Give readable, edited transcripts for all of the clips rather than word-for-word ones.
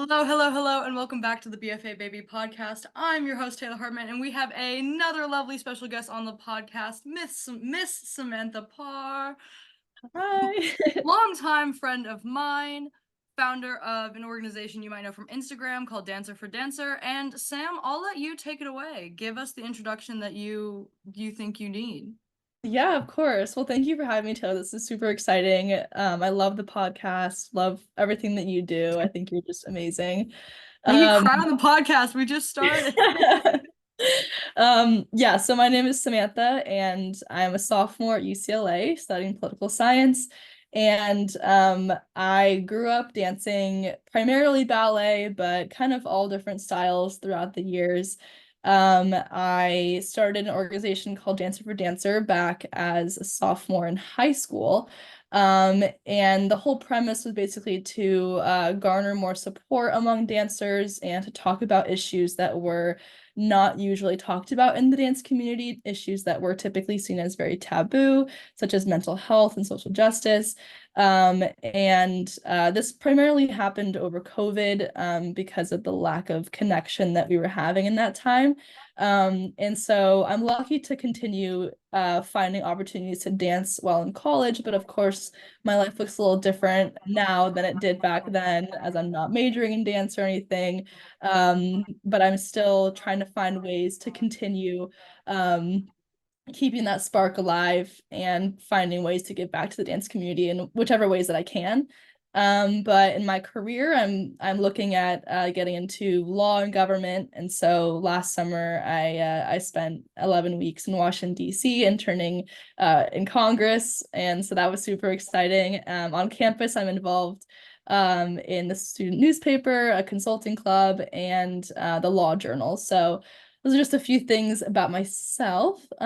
Hello, hello, hello, and welcome back to the BFA Baby podcast. I'm your host, Taylor Hartman, and we have another lovely special guest on the podcast, Miss Samantha Parr, Hi. longtime friend of mine, founder of an organization you might know from Instagram called Dancer for Dancer. And Sam, I'll let you take it away. Give us the introduction that you think you need. Yeah, of course. Well, thank you for having me, Taylor. This is super exciting. I love the podcast, love everything that you do. I think you're just amazing. Make me Um, cry on the podcast. We just started. yeah, so my name is Samantha, and I'm a sophomore at UCLA studying political science. And I grew up dancing primarily ballet, but kind of all different styles throughout the years. I started an organization called Dancer for Dancer back as a sophomore in high school. And the whole premise was basically to garner more support among dancers and to talk about issues that were not usually talked about in the dance community, issues that were typically seen as very taboo, such as mental health and social justice. And this primarily happened over COVID because of the lack of connection that we were having in that time. And so I'm lucky to continue finding opportunities to dance while in college, but of course, my life looks a little different now than it did back then, as I'm not majoring in dance or anything. But I'm still trying to find ways to continue um, keeping that spark alive and finding ways to give back to the dance community in whichever ways that I can. But in my career, I'm looking at getting into law and government. And so last summer, I spent 11 weeks in Washington, D.C., interning in Congress, and so that was super exciting. On campus, I'm involved in the student newspaper, a consulting club, and the law journal. So those are just a few things about myself. But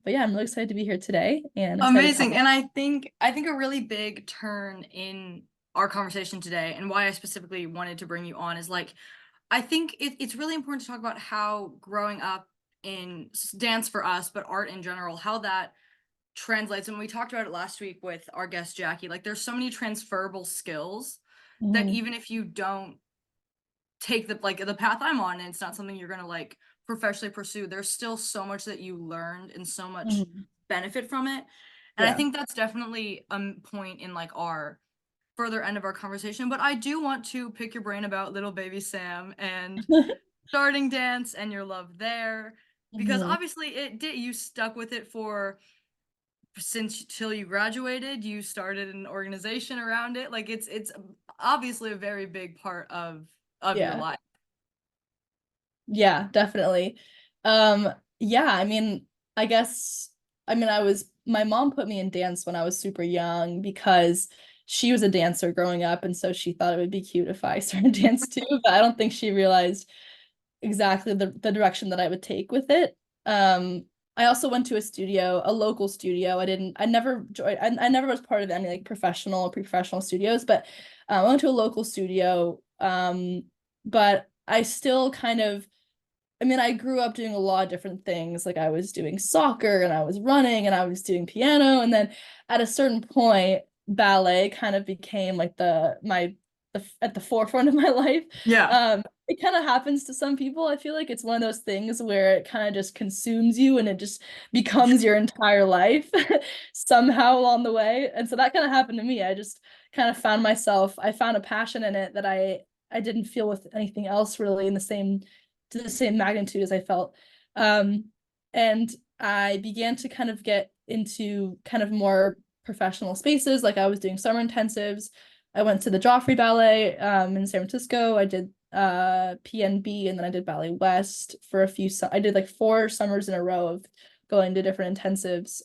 yeah, I'm really excited to be here today and excited to talk. Amazing. And I think a really big turn in our conversation today and why I specifically wanted to bring you on is like I think it's really important to talk about how growing up in dance for us, but art in general, how that translates. And we talked about it last week with our guest Jackie. Like there's so many transferable skills that Mhm. even if you don't take the path I'm on and it's not something you're gonna like professionally pursue, there's still so much that you learned and so much Mhm. benefit from it. And I Yeah. think that's definitely a point in like our further end of our conversation. But I do want to pick your brain about little baby Sam and starting dance and your love there. Because Mhm. obviously you stuck with it for since till you graduated, you started an organization around it. Like it's obviously a very big part of your Yeah. life. Yeah, definitely. Um, yeah, I guess, my mom put me in dance when I was super young because she was a dancer growing up, and so she thought it would be cute if I started dance too, but I don't think she realized exactly the direction that I would take with it. I also went to a studio, a local studio. I never joined, I never was part of any like professional or pre-professional studios, but I went to a local studio. But I still kind of, I grew up doing a lot of different things. Like I was doing soccer and I was running and I was doing piano. And then at a certain point, ballet kind of became like at the forefront of my life. Yeah. It kind of happens to some people. I feel like it's one of those things where it kind of just consumes you and it just becomes your entire life somehow along the way. And so that kind of happened to me. I just kind of I found a passion in it that I didn't feel with anything else really in the same to the same magnitude as I felt. Um, and I began to kind of get into kind of more professional spaces. Like I was doing summer intensives. I went to the Joffrey Ballet in San Francisco. I did PNB and then I did Ballet West for I did like 4 summers in a row of going to different intensives.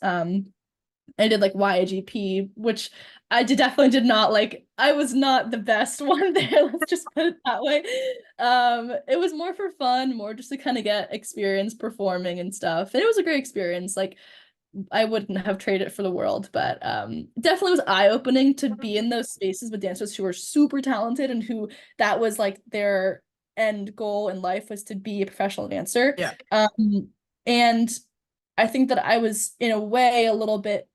I did like YAGP, which definitely did not like. I was not the best one there. Let's just put it that way. It was more for fun, more just to kind of get experience performing and stuff. And it was a great experience. Like I wouldn't have traded it for the world, but definitely was eye-opening to be in those spaces with dancers who were super talented and who that was like their end goal in life was to be a professional dancer. Yeah. And I think that I was in a way a little bit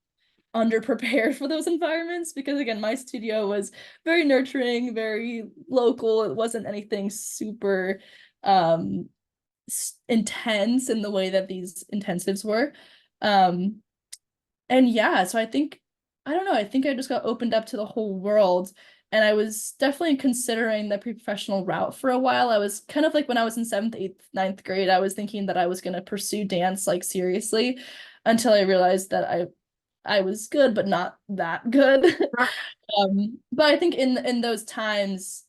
underprepared for those environments because again, my studio was very nurturing, very local. It wasn't anything super um intense in the way that these intensives were. Um and yeah, so I think I don't know, I think I just got opened up to the whole world. And I was definitely considering the pre-professional route for a while. I was kind of like when I was in seventh, eighth, ninth grade, I was thinking that I was going to pursue dance like seriously until I realized that I was good, but not that good. But I think in those times,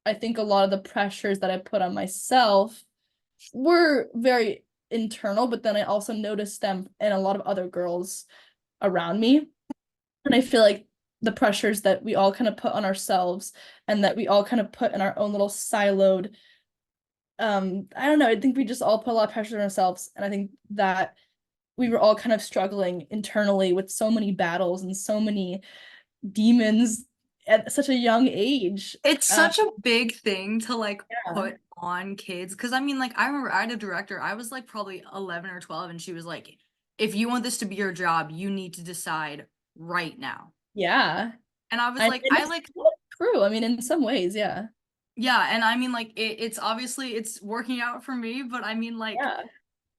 I think a lot of the pressures that I put on myself were very internal, but then I also noticed them in a lot of other girls around me. And I feel like the pressures that we all kind of put on ourselves and that we all kind of put in our own little siloed, I don't know, I think we just all put a lot of pressure on ourselves. And I think that we were all kind of struggling internally with so many battles and so many demons at such a young age. It's Uh, such a big thing to like yeah. put on kids. Cause I mean, like, I remember I had a director, I was like probably 11 or 12, and she was like, if you want this to be your job, you need to decide right now. Yeah. And I was And like, I it's like, true. I mean, in some ways, yeah. yeah. And I mean, like, it's obviously it's working out for me, but I mean, like, Yeah.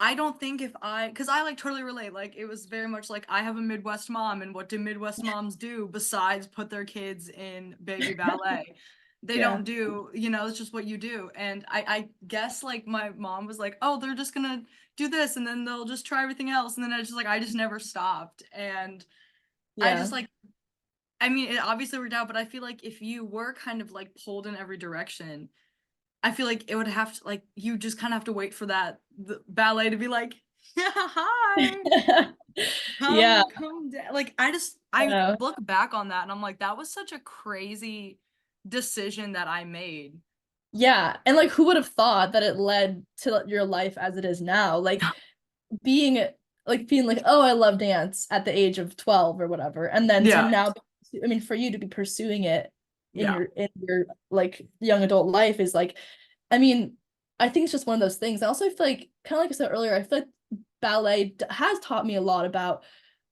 I don't think if because I like totally relate. Like, it was very much like I have a Midwest mom, and what do Midwest moms do besides put their kids in baby ballet? They Yeah. don't do, it's just what you do. And I guess like my mom was like, oh, they're just gonna do this, and then they'll just try everything else. And then I just like, I just never stopped. And I just Yeah. like, I mean, it obviously worked out, but I feel like if you were kind of like pulled in every direction, I feel like it would have to like you just kind of have to wait for that the ballet to be like, yeah, hi, Yeah. come down. Like I Yeah. look back on that and I'm like, that was such a crazy decision that I made. Yeah. And like who would have thought that it led to your life as it is now? Being being like, oh, I love dance at the age of 12 or whatever. And then to Yeah, now, I mean, for you to be pursuing it yeah. in your like young adult life is like, I mean, I think it's just one of those things. I also feel like kind of like I said earlier, I feel like ballet has taught me a lot about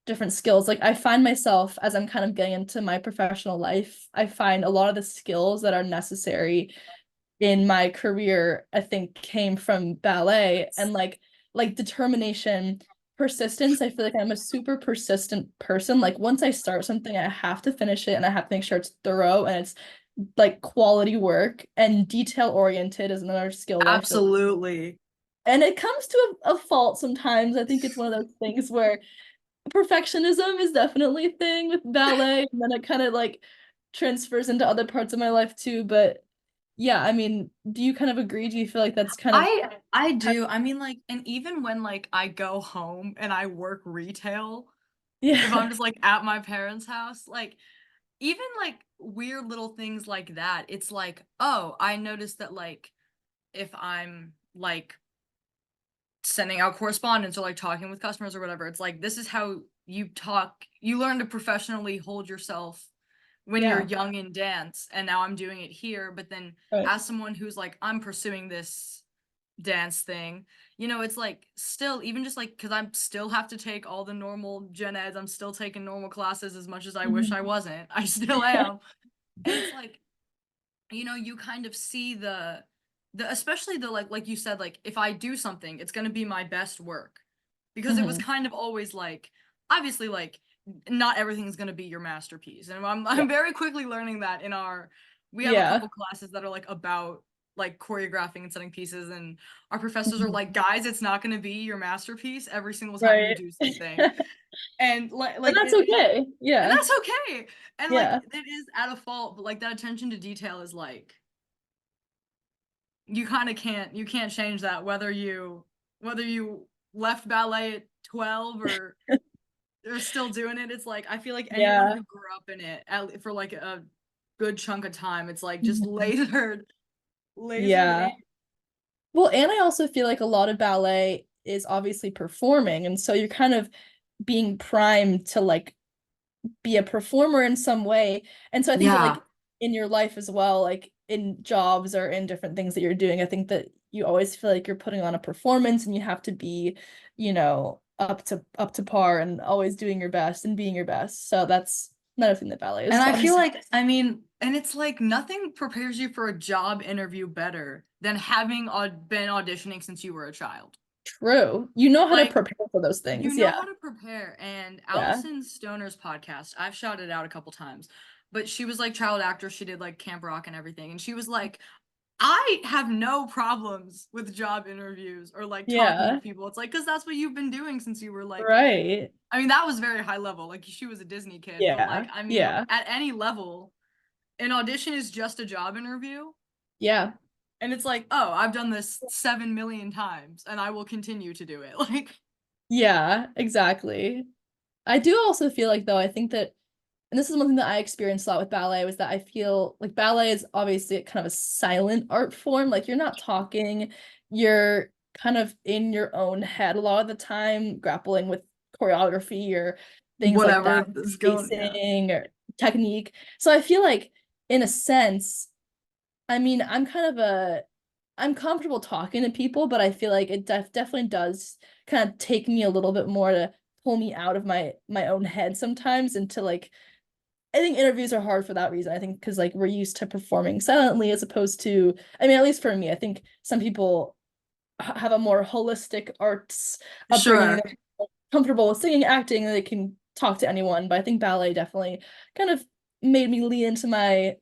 different skills. Like I find myself as I'm kind of getting into my professional life, I find a lot of the skills that are necessary in my career, I think came from ballet and like determination, persistence. I feel like I'm a super persistent person. Like once I start something, I have to finish it and I have to make sure it's thorough and it's like quality work and detail oriented is another skill that I feel. Absolutely. And it comes to a fault sometimes. I think it's one of those things where perfectionism is definitely a thing with ballet, and then it kind of like transfers into other parts of my life too. But yeah, I mean, do you kind of agree? Do you feel like that's kind of I do. I mean, like, and even when like I go home and I work retail, if I'm yeah, just like at my parents' house, like even like weird little things like that, it's like, oh, I noticed that like if I'm like sending out correspondence or like talking with customers or whatever, it's like this is how you talk. You learn to professionally hold yourself when you're yeah, young in dance, and now I'm doing it here. But then right. as someone who's like, I'm pursuing this dance thing, it's like still even just like because I'm still have to take all the normal gen eds, I'm still taking normal classes as much as I wish I Mhm. wasn't. I still am. And it's like, you kind of see the especially the like you said, like if I do something, it's gonna be my best work. Because it was Mhm. kind of always like obviously like not everything's gonna be your masterpiece. And I'm Yeah, I'm very quickly learning that we have a yeah, couple classes that are like about like choreographing and setting pieces, and our professors are like, Mhm. guys, it's not gonna be your masterpiece every single time you right. do something. And And like that's okay. and Yeah, that's okay. And like yeah, it is at a fault, but like that attention to detail is like you kind of can't change that whether you left ballet at 12 or still doing it. It's like I feel like anyone yeah, who grew up in it for like a good chunk of time, it's like just Mhm. lasered Yeah. in. Well, and I also feel like a lot of ballet is obviously performing, and so you're kind of being primed to like be a performer in some way. And so I think that Yeah. like in your life as well, like in jobs or in different things that you're doing, I think that you always feel like you're putting on a performance and you have to be, you know, up to par and always doing your best and being your best. So that's another thing that ballet has And I taught feel us. like, I mean, and it's like nothing prepares you for a job interview better than having been auditioning since you were a child. True. You know how to Like, prepare for those you things. know Yeah. how to prepare. And Yeah. Allison Stoner's podcast, I've shouted out a couple times, but she was like child actor. She did like Camp Rock and everything. And she was like, I have no problems with job interviews or like talking to Yeah. people. It's like, because that's what you've been doing since you were like, Right. I mean, that was very high level. Like, she was a Disney kid, but like, Yeah. I mean, Yeah. at any level, an audition is just a job interview. Yeah. And it's like, oh, I've done this 7 million times and I will continue to do it. Like, Yeah, exactly. I do also feel like though, I think that, and this is one thing that I experienced a lot with ballet, was that I feel like ballet is obviously kind of a silent art form. Like you're not talking, you're kind of in your own head a lot of the time, grappling with choreography or things like that, whatever is going, yeah. spacing or technique. So I feel like in a sense, I mean, I'm comfortable talking to people, but I feel like it definitely does kind of take me a little bit more to pull me out of my own head sometimes, and to like, I think interviews are hard for that reason. I think because like we're used to performing silently as opposed to, I mean, at least for me, I think some people have a more holistic arts upbringing. Sure. They're comfortable with singing, acting, and they can talk to anyone. But I think ballet definitely kind of made me lean into my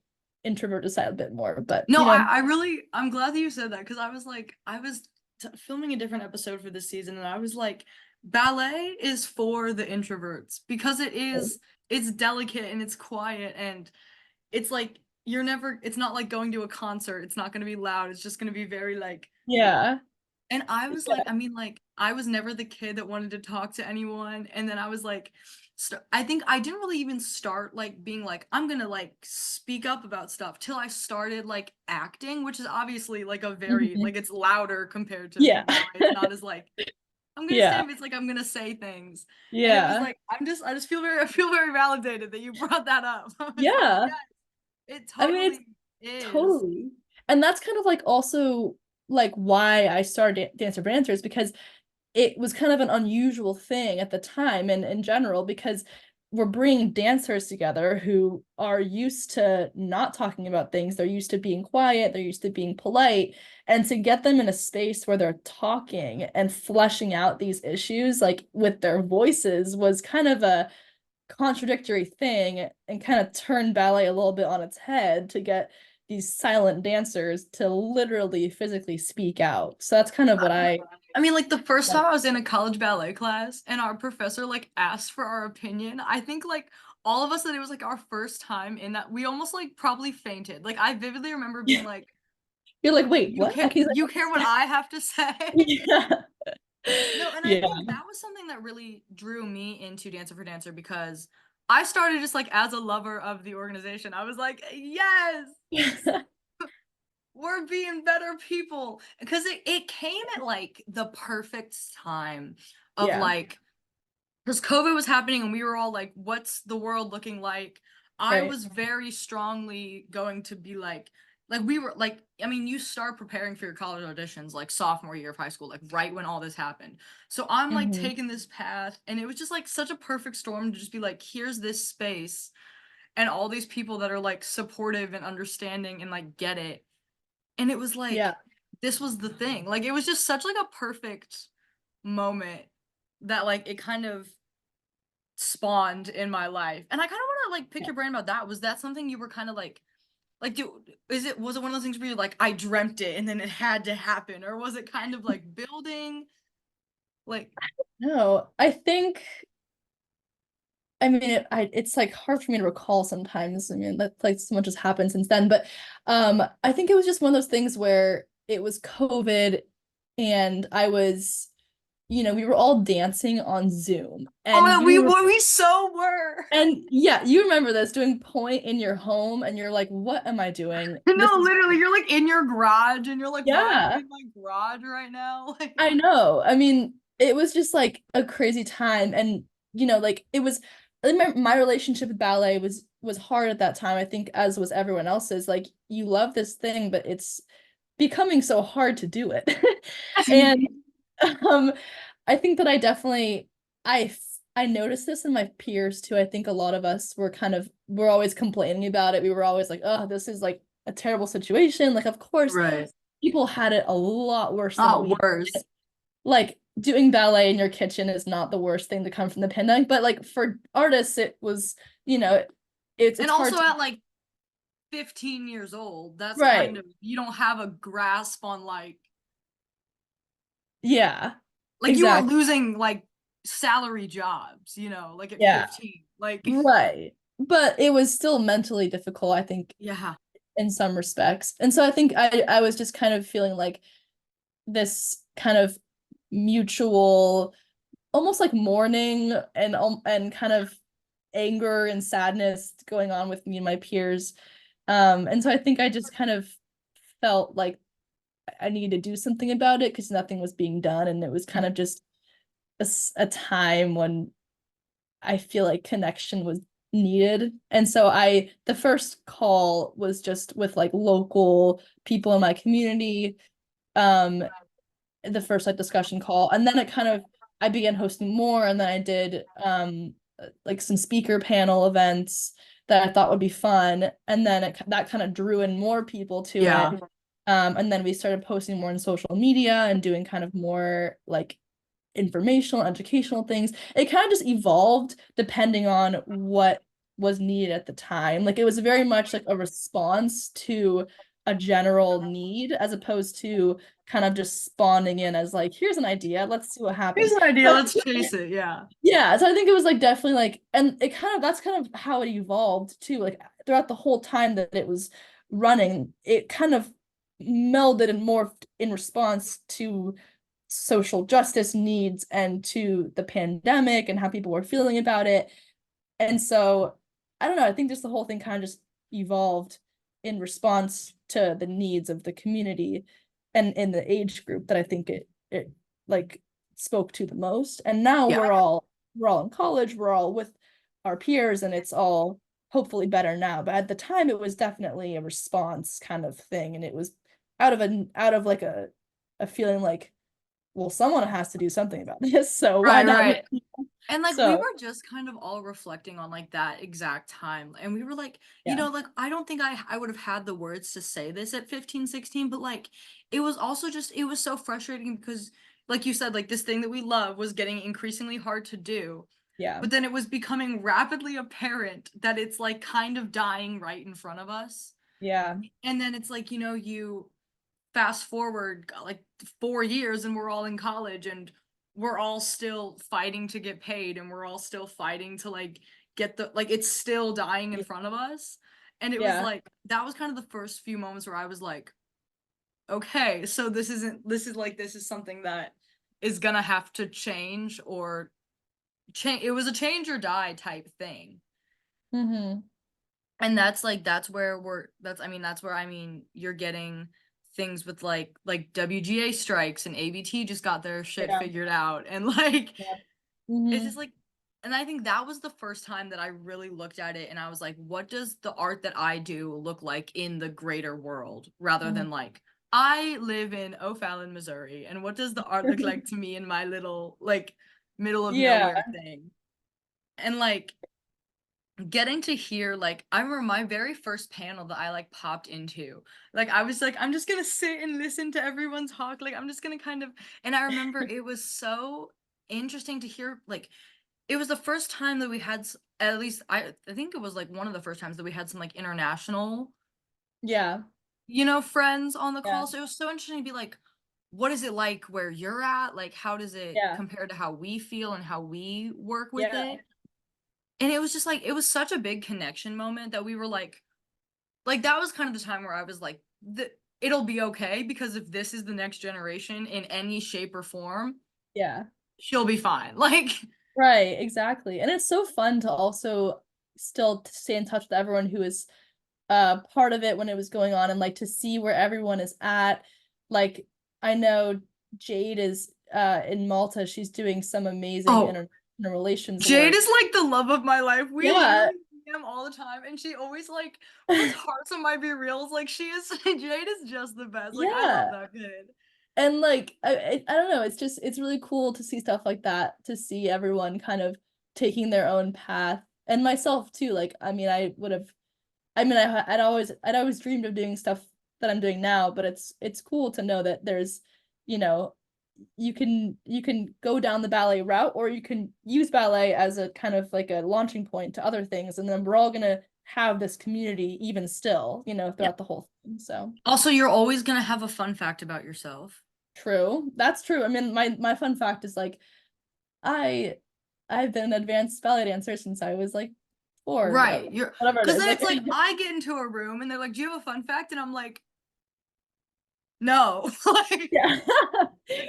introverted side a bit more. But No, I really, I'm glad that you said that because I was like, I was filming a different episode for this season and I was like, ballet is for the introverts because it's delicate and it's quiet and it's like, it's not like going to a concert. It's not going to be loud. It's just going to be very like, yeah, and I was like, yeah. I mean, like, I was never the kid that wanted to talk to anyone. And then I was like, I think I didn't really even start like being like, I'm gonna like speak up about stuff till I started like acting, which is obviously like a very, Mhm. like, it's louder compared to Yeah. ballet. It's not as like, I'm gonna Yeah. stand, it's like, I'm gonna say things. And it was Yeah. like, I just feel very, I feel very validated that you brought that up. I was like, Yeah. yeah, it I mean, it's totally is. totally. And that's kind of like also like why I started Dance for Dancers, because it was kind of an unusual thing at the time and in general, because we're bringing dancers together who are used to not talking about things. They're used to being quiet, they're used to being polite. And to get them in a space where they're talking and fleshing out these issues like with their voices was kind of a contradictory thing, and kind of turned ballet a little bit on its head to get these silent dancers to literally physically speak out. So that's kind of what I mean, like the first like. time I was in a college ballet class and our professor like asked for our opinion, I think like all of us that it was like our first time in that, we almost like probably fainted. Like I vividly remember being like, You're like, wait, what? He's you care what like, I have to say? yeah. No, and I Yeah. think that was something that really drew me into Dancer for Dancer because I started just like as a lover of the organization. I was like, yes, we're being better people. Because it came at like the perfect time of Yeah. like, because COVID was happening and we were all like, what's the world looking like? I Right. was very strongly going to be like we were like, I mean, you start preparing for your college auditions like sophomore year of high school, like right when all this happened. So I'm like Hmm. taking this path and it was just like such a perfect storm to just be like, here's this space and all these people that are like supportive and understanding and like get it. And it was Yeah. like, this was the thing. Like it was just such like a perfect moment that like it kind of spawned in my life. And I kind of want to like pick Yeah. your brain about that. Was that something you were kind of like was it one of those things where you're like, I dreamt it and then it had to happen? Or was it kind of like building? Like, No, I think, I mean, it's like hard for me to recall sometimes. I mean, that like so much has happened since then, but I think it was just one of those things where it was COVID and I was, we were all dancing on Zoom, and oh, we so were. yeah, you remember this, doing point in your home and you're like, what am I doing? No, This is, literally, you're like in your garage and you're like, why am I yeah, in my garage right now? Like, I know. I mean, it was just like a crazy time. And like it was, I think my relationship with ballet was hard at that time, I think, as was everyone else's. Like, you love this thing, but it's becoming so hard to do it. And um I think that I definitely I noticed this in my peers too. I think a lot of us we're always complaining about it. We were always like, oh, this is like a terrible situation. Like, of course, Right. people had it a lot worse than Oh, we worse. did. Like doing ballet in your kitchen is not the worst thing to come from the pandemic, but like for artists, it was, you know, And it's hard also to at like 15 years old, that's kind right. of, you don't have a grasp on Yeah, like you were exactly. losing like salary jobs, like at Yeah, 15. Like, right. But it was still mentally difficult, I think, yeah. in some respects. And so I think I was just kind of feeling like this kind of mutual, almost like mourning and kind of anger and sadness going on with me and my peers. And so I think I just kind of felt like I needed to do something about it because nothing was being done, and it was kind of just a time when I feel like connection was needed. And so the first call was just with like local people in my community, um, the first like discussion call. And then I began hosting more, and then I did like some speaker panel events that I thought would be fun. And then that kind of drew in more people to it. Yeah. And then we started posting more on social media and doing kind of more like informational, educational things. It kind of just evolved depending on what was needed at the time. Like it was very much like a response to a general need as opposed to kind of just spawning in as like, here's an idea, let's see what Here's happens. an idea, But let's chase it. Yeah. yeah, so I think it was like definitely like, and it kind of that's kind of how it evolved too. Like throughout the whole time that it was running, it kind of melded and morphed in response to social justice needs and to the pandemic and how people were feeling about it. And so I don't know, I think just the whole thing kind of just evolved in response to the needs of the community and in the age group that I think it like spoke to the most. And now Yeah. we're all in college, we're all with our peers, and it's all hopefully better now. But at the time it was definitely a response kind of thing. And it was out of like a feeling like, well, someone has to do something about this. So why Right, not me? right. And like we So were just kind of all reflecting on like that exact time. And we were like, yeah, like I don't think I would have had the words to say this at 15, 16, but like it was also just it was so frustrating because like you said, like this thing that we love was getting increasingly hard to do. yeah, But then it was becoming rapidly apparent that it's like kind of dying right in front of us. yeah, And then it's like, you fast forward like 4 years and we're all in college and we're all still fighting to get paid and we're all still fighting to like get the like it's still dying in front of us. And it was yeah. like that was kind of the first few moments where I was like, okay, so this is something that is gonna have to change or change. It was a change or die type thing. Mm-hmm. And that's where that's where you're getting things with like WGA strikes and ABT just got their shit Yeah, figured out and like yeah. it's Mm-hmm. just like and I think that was the first time that I really looked at it and I was like, what does the art that I do look like in the greater world rather Mm-hmm. than like I live in O'Fallon, Missouri, and what does the art look like to me in my little like middle of Yeah, nowhere thing? And like getting to hear like I remember my very first panel that I like popped into. Like I was like, I'm just gonna sit and listen to everyone talk. Like I'm just gonna kind of and I remember it was so interesting to hear like it was the first time that we had at least I think it was like one of the first times that we had some like international, yeah, friends on the yeah, call. So it was so interesting to be like, what is it like where you're at? Like how does it yeah, compare to how we feel and how we work with yeah, it? And it was just like it was such a big connection moment that we were like that was kind of the time where I was like it'll be okay because if this is the next generation in any shape or form, yeah. she'll be fine. Like Right, exactly. And it's so fun to also still stay in touch with everyone who is part of it when it was going on and like to see where everyone is at. Like I know Jade is in Malta. She's doing some amazing oh, international relations Jade work. is like the love of my life. We Yeah. literally DM all the time and she always like puts hearts on my be reels. Like she is Jade is just the best. Like I love Yeah. that kid. And like I don't know, it's really cool to see stuff like that, to see everyone kind of taking their own path, and myself too. Like I mean, I'd always dreamed of doing stuff that I'm doing now, but it's cool to know that there's, you know, you can go down the ballet route, or you can use ballet as a kind of like a launching point to other things, and then we're all gonna have this community even still, Yeah. throughout the whole thing. So Also, you're always gonna have a fun fact about yourself. true. That's true. I mean, my fun fact is like I I've been an advanced ballet dancer since I was like four, Right. You're whatever it because is. then Like it's like I get into a room and they're like, "Do you have a fun fact?" And I'm like, "No." Like, yeah.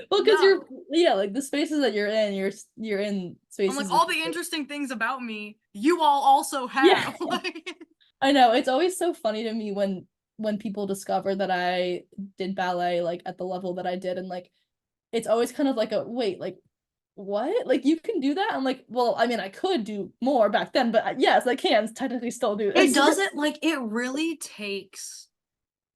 Well, because you're no. yeah, like the spaces that you're in, you're in I'm like, spaces with all the people. interesting things about me, you all also Yeah. have. Like, I know. It's always so funny to me when people discover that I did ballet like at the level that I did, and like it's always kind of like a wait, like what? Like you can do that? I'm like, well, I mean, I could do more back then, but yes, I can technically still do it this. doesn't, like, it really takes,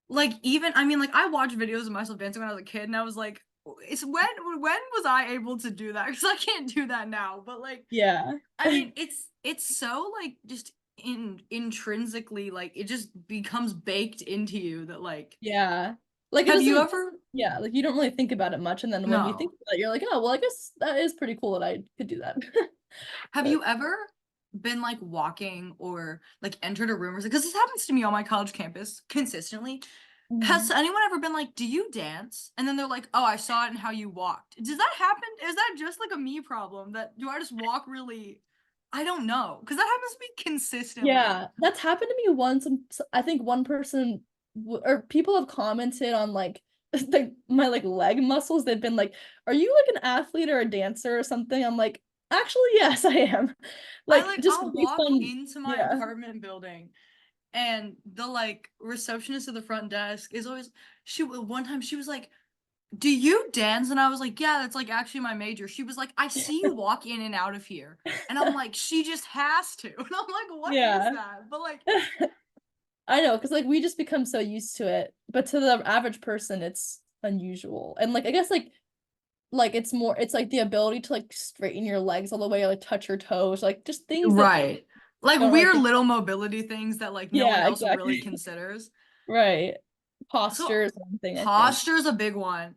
like, even, I mean, like, I watched videos of myself dancing when I was a kid, and I was like, it's when was I able to do that? Because I can't do that now. But like, Yeah. I mean, it's so like just intrinsically like it just becomes baked into you that like Yeah. Like it have you doesn't, ever yeah, like you don't really think about it much. And then when you think no about it, you're like, oh, well, I guess that is pretty cool that I could do that. have But you ever been like walking or like entered a room or because this happens to me on my college campus consistently. Has mhm. anyone ever been like, do you dance? And then they're like, oh, I saw it in how you walked. Does that happen? Is that just like a me problem that do I just walk really? I don't know. Because that happens to me consistently. Yeah, that's happened to me once. I think one person or people have commented on like like my like leg muscles. They've been like, "Are you like an athlete or a dancer or something?" I'm like, "Actually, yes, I am." I Like like just I'll based walk on into my yeah. apartment building and the like receptionist at the front desk is always one time she was like, "Do you dance?" And I was like, "Yeah, that's like actually my major." She was like, "I see you walk in and out of here." And I'm like, "She just has to." And I'm like, "What is Yeah. that?" But like I know, because like we just become so used to it, but to the average person, it's unusual. And like I guess like it's like the ability to like straighten your legs all the way, like touch your toes, like just things that right. Like don't really weird think. little mobility things that like no one Yeah, else really exactly. considers. Right. So Posture is one thing, I think. posture is a big one.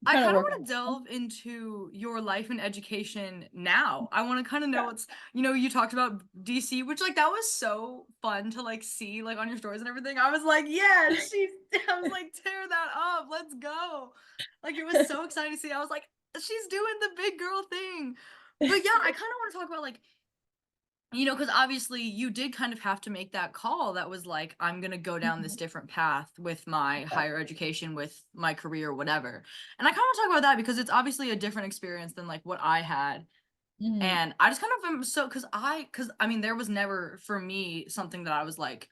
I'm I trying to kind of work want on to that. delve into your life and education now. I want to kind of know what's, you talked about DC, which like that was so fun to like see like on your stories and everything. I was like, yeah, I was like, tear that up, let's go. Like it was so exciting to see. I was like, she's doing the big girl thing. But yeah, I kind of want to talk about like because obviously you did kind of have to make that call that was like, I'm going to go down this Mhm. different path with my Yeah. higher education, with my career, whatever. And I kind of want to talk about that because it's obviously a different experience than like what I had. Mhm. And I just kind of am so, because I mean, there was never for me something that I was like,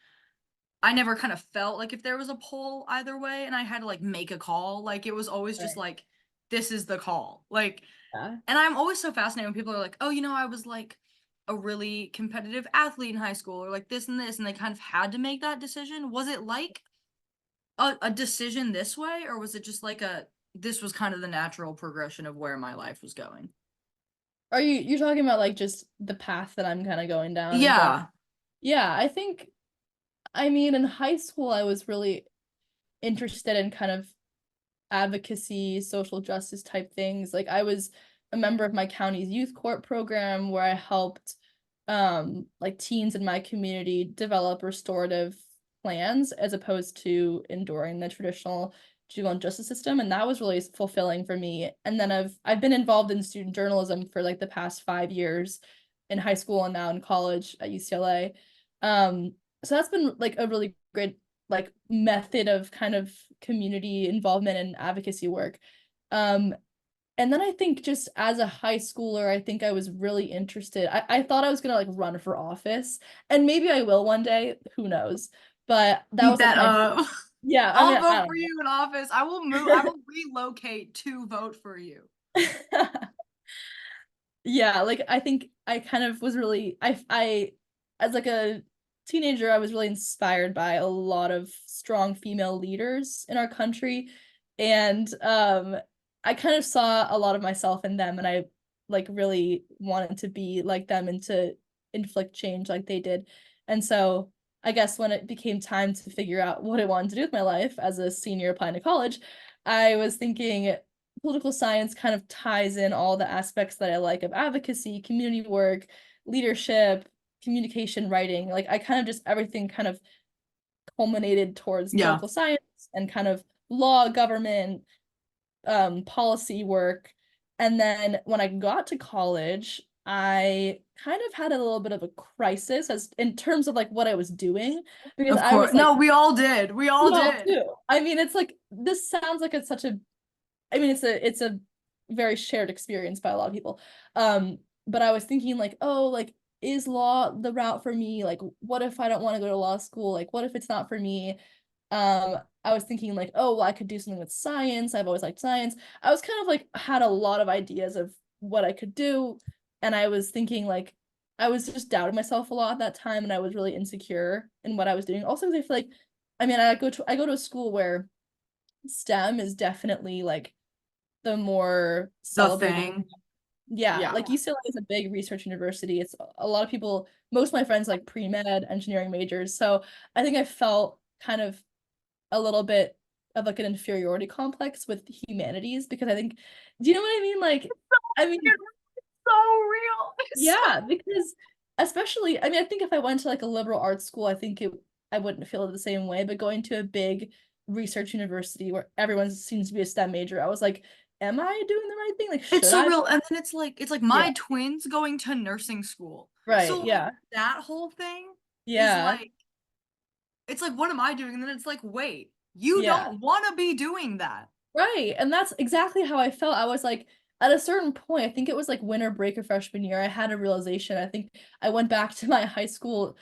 I never kind of felt like if there was a pull either way and I had to like make a call, like it was always just Right. like, this is the call. Like, Yeah. and I'm always so fascinated when people are like, "Oh, I was like a really competitive athlete in high school or like this and this," and they kind of had to make that decision. Was it like a decision this way, or was it just like this was kind of the natural progression of where my life was going? Are you're talking about like just the path that I'm kind of going down in general? Yeah. Yeah, I mean in high school I was really interested in kind of advocacy, social justice type things. Like I was a member of my county's youth court program where I helped like teens in my community develop restorative plans as opposed to enduring the traditional juvenile justice system, and that was really fulfilling for me. And then I've been involved in student journalism for like the past 5 years in high school and now in college at UCLA. So that's been like a really great like method of kind of community involvement and advocacy work. Um, and then I think just as a high schooler, I think I was really interested. I thought I was gonna like run for office, and maybe I will one day, who knows? But that Keep was like that my up. yeah, I I'll mean, vote I for you in office. I will move. I will relocate to vote for you. don't know. Yeah, like I think I kind of was really I as like a teenager, I was really inspired by a lot of strong female leaders in our country. And I kind of saw a lot of myself in them, and I like really wanted to be like them and to inflict change like they did. And so I guess when it became time to figure out what I wanted to do with my life as a senior applying to college, I was thinking political science kind of ties in all the aspects that I like of advocacy, community work, leadership, communication, writing. Like I kind of just everything kind of culminated towards Yeah, political science and kind of law, government, policy work. And then when I got to college, I kind of had a little bit of a crisis as in terms of like what I was doing because of I course. was like, No, we all did. We all you all did. too. I mean, it's like this sounds like it's such a I mean, it's a very shared experience by a lot of people. But I was thinking like, oh, like is law the route for me? Like, what if I don't want to go to law school? Like, what if it's not for me? I was thinking like, oh, well, I could do something with science. I've always liked science. I was kind of like had a lot of ideas of what I could do, and I was thinking like I was just doubting myself a lot at that time, and I was really insecure in what I was doing. Also, because I feel like, I mean, I go to a school where STEM is definitely like the more The celebrated. thing. Yeah, Yeah. like UCLA is a big research university. It's a lot of people, most of my friends like pre-med engineering majors. So I think I felt kind of a little bit of like an inferiority complex with humanities because I think, do you know what I mean? Like, I mean, So real. It's so yeah, because especially, I mean, I think if I went to like a liberal arts school, I wouldn't feel it the same way. But going to a big research university where everyone seems to be a STEM major, I was like, am I doing the right thing? Like, it's should so I? real. And then it's like Yeah, my twins going to nursing school. right. So like Yeah, that whole thing is yeah, like it's like what am I doing? And then it's like, wait, you yeah. don't want to be doing that. Right. And that's exactly how I felt. I was like, at a certain point, I think it was like winter break of freshman year, I had a realization. I think I went back to my high school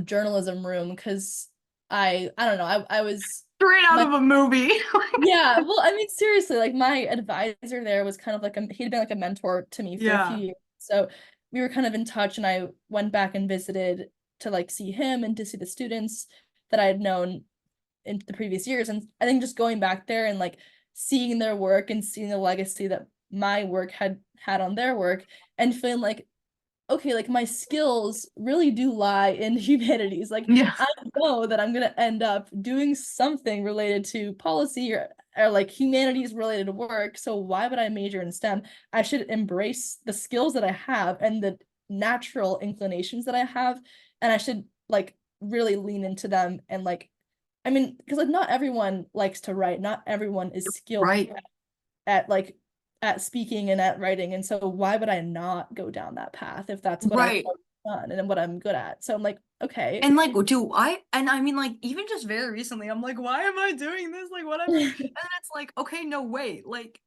journalism room because I don't know, I was Straight out my of a movie. yeah, well, I mean, seriously, like my advisor there was kind of like he'd been like a mentor to me for a few Yeah. years. So we were kind of in touch, and I went back and visited to like see him and to see the students that I had known in the previous years. And I think just going back there and like seeing their work and seeing the legacy that my work had on their work and feeling like, okay, like my skills really do lie in humanities. Like Yeah. I know that I'm gonna end up doing something related to policy or like humanities related work. So why would I major in STEM? I should embrace the skills that I have and the natural inclinations that I have, and I should like really lean into them and like I mean, because like not everyone likes to write, not everyone is skilled Right. at like at speaking and at writing. And so why would I not go down that path if that's what I've Right. done and what I'm good at? So I'm like, okay. And like, do I? And I mean, like, even just very recently, I'm like, why am I doing this? Like, what am I? And then it's like, okay, no, wait. Like,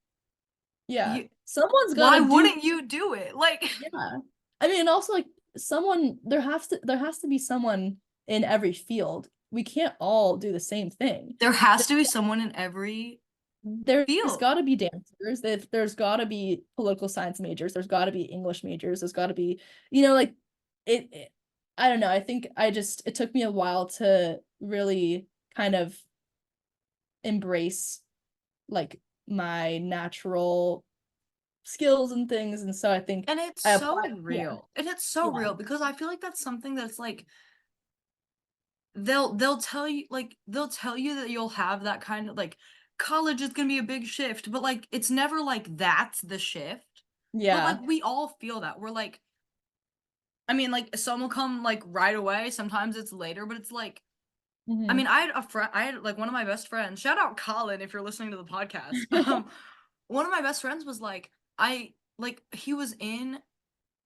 Yeah. you, Someone's why gotta do wouldn't you do it? Like, yeah. I mean, and also like someone there has to be someone in every field. We can't all do the same thing. there has to be someone in every There's field. got to be dancers, there's got to be political science majors, there's got to be English majors, there's got to be, like it I don't know, I think it took me a while to really kind of embrace like my natural skills and things, and so I think And it's I so applied. Yeah, real. And it's so yeah, real because I feel like that's something that's like they'll tell you that you'll have that kind of like college is gonna be a big shift, but like it's never like that's the shift. But like yeah. we all feel that. We're like, I mean, like some will come like right away, sometimes it's later, but it's like I Hmm. mean, I had like one of my best friends, shout out Colin if you're listening to the podcast. One of my best friends was like, he was in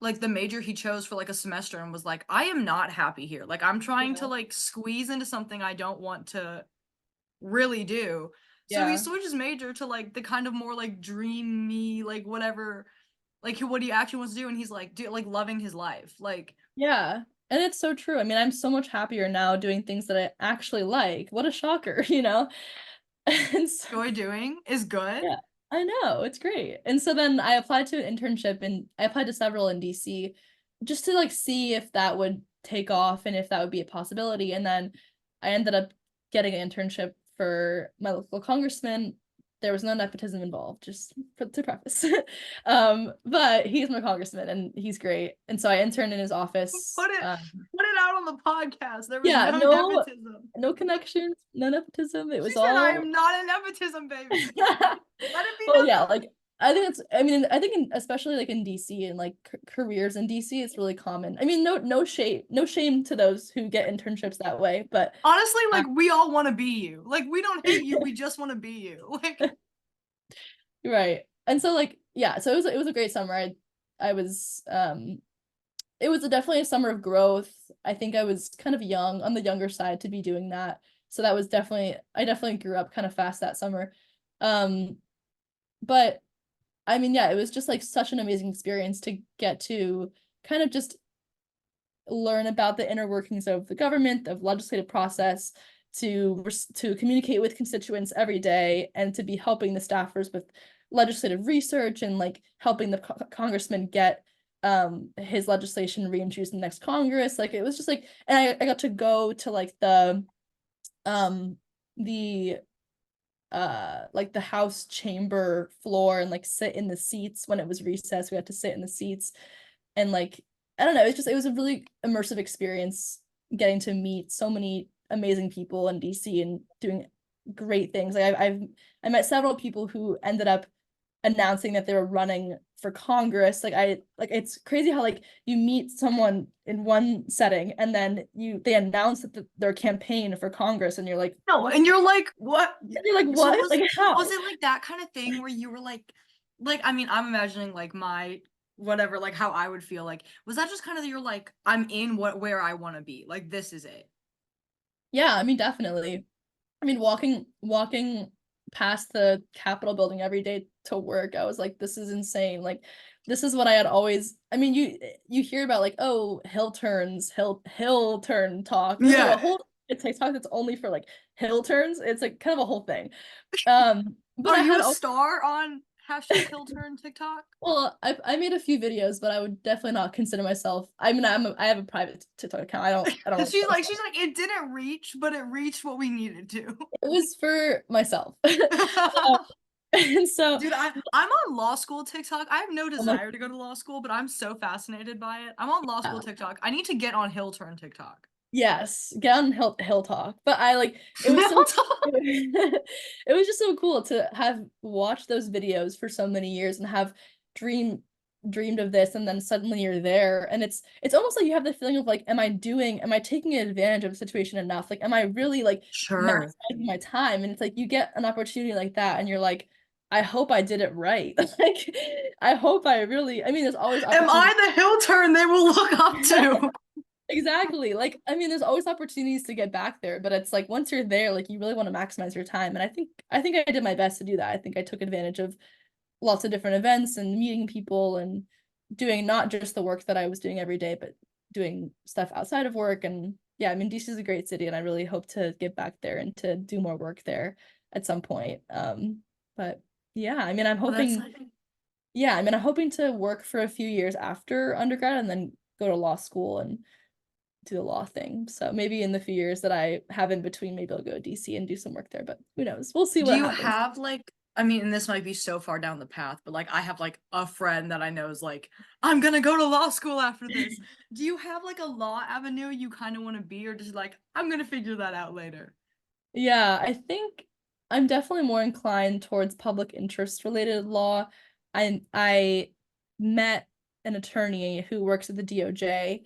like the major he chose for like a semester and was like, I am not happy here. Like I'm trying to Yeah, like squeeze into something I don't want to really do. So he yeah, switched his major to like the kind of more like dreamy, like whatever, like what he actually wants to do. And he's like, like loving his life. Like, yeah. And it's so true. I mean, I'm so much happier now doing things that I actually like. What a shocker, And so, joy doing is good. yeah, I know, it's great. And so then I applied to an internship, and I applied to several in DC just to like see if that would take off and if that would be a possibility. And then I ended up getting an internship for my local congressman there was no nepotism involved, just to preface. But he's my congressman and he's great. And so I interned in his office. Put it out on the podcast. There was Yeah, no nepotism. no connections, no nepotism. It She was said, "I all am not a nepotism baby." Let it be well, yeah, known. like I think it's I mean I think especially like in DC and like careers in DC it's really common. I mean no shame to those who get internships that way, but Honestly, uh, like we all want to be you. Like we don't hate you. We just want to be you. Like right. And so like yeah, so it was a great summer. I was it was definitely a summer of growth. I think I was kind of young on the younger side to be doing that. So that was definitely I definitely grew up kind of fast that summer. Um but I mean, yeah, it was just like such an amazing experience to get to kind of just learn about the inner workings of the government, of legislative process, to communicate with constituents every day, and to be helping the staffers with legislative research and like helping the congressman get his legislation reintroduced in the next Congress. Like it was just and I got to go to um the like the House chamber floor and like sit in the seats when it was recess. We had to sit in the seats and like I don't know, it was a really immersive experience getting to meet so many amazing people in DC and doing great things. Like I met several people who ended up announcing that they were running for Congress. Like it's crazy how like you meet someone in one setting and then they announce that their campaign for Congress and you're like, no, what? and you're like, what? And you're like, So what? Like was how? it like that kind of thing where you were like I mean, I'm imagining like my whatever, like how I would feel. Like, was that just kind of you're like, I'm in where I want to be. Like this is it. Yeah, I mean definitely. I mean, walking past the Capitol building every day to work, I was like, this is insane. Like, this is what I had always. I mean, you hear about like, oh, hill turn talk. There's like a Yeah. whole TikTok that's only for like hill turns. It's like kind of a whole thing. But Are I you had a star on hashtag Hilltern TikTok? well, I made a few videos, but I would definitely not consider myself. I mean, I have a private TikTok account. I don't really post. She's like, it didn't reach, but it reached what we needed to. It was for myself. And so, Dude, I'm on law school TikTok. I have no I'm like, desire to go to law school, but I'm so fascinated by it. I'm on law school yeah. TikTok. I need to get on Hilltern TikTok. Yes, get on Hill Talk. But I like it was so Hilltron. it was just so cool to have watched those videos for so many years and have dream dreamed of this and then suddenly you're there and it's almost like you have the feeling of like am I taking advantage of the situation enough? Like am I really like Sure. maximizing my time? And it's like you get an opportunity like that and you're like I hope I did it right. Like I hope I really I mean there's always Am opportunities. I the Hilltern they will look up to? Exactly. Like, I mean, there's always opportunities to get back there, but it's like once you're there, like you really want to maximize your time. And I think I did my best to do that. I think I took advantage of lots of different events and meeting people and doing not just the work that I was doing every day, but doing stuff outside of work. And yeah, I mean, DC is a great city and I really hope to get back there and to do more work there at some point. But yeah, I mean, Oh, that's like I'm hoping to work for a few years after undergrad and then go to law school and do the law thing. So maybe in the few years that I have in between, maybe I'll go to DC and do some work there, but who knows? We'll see do what you happens. have like I mean, and this might be so far down the path, but like I have like a friend that I know is like, I'm gonna go to law school after this. Do you have like a law avenue you kind of want to be, or just like, I'm gonna figure that out later? Yeah, I think I'm definitely more inclined towards public interest related law. I met an attorney who works at the DOJ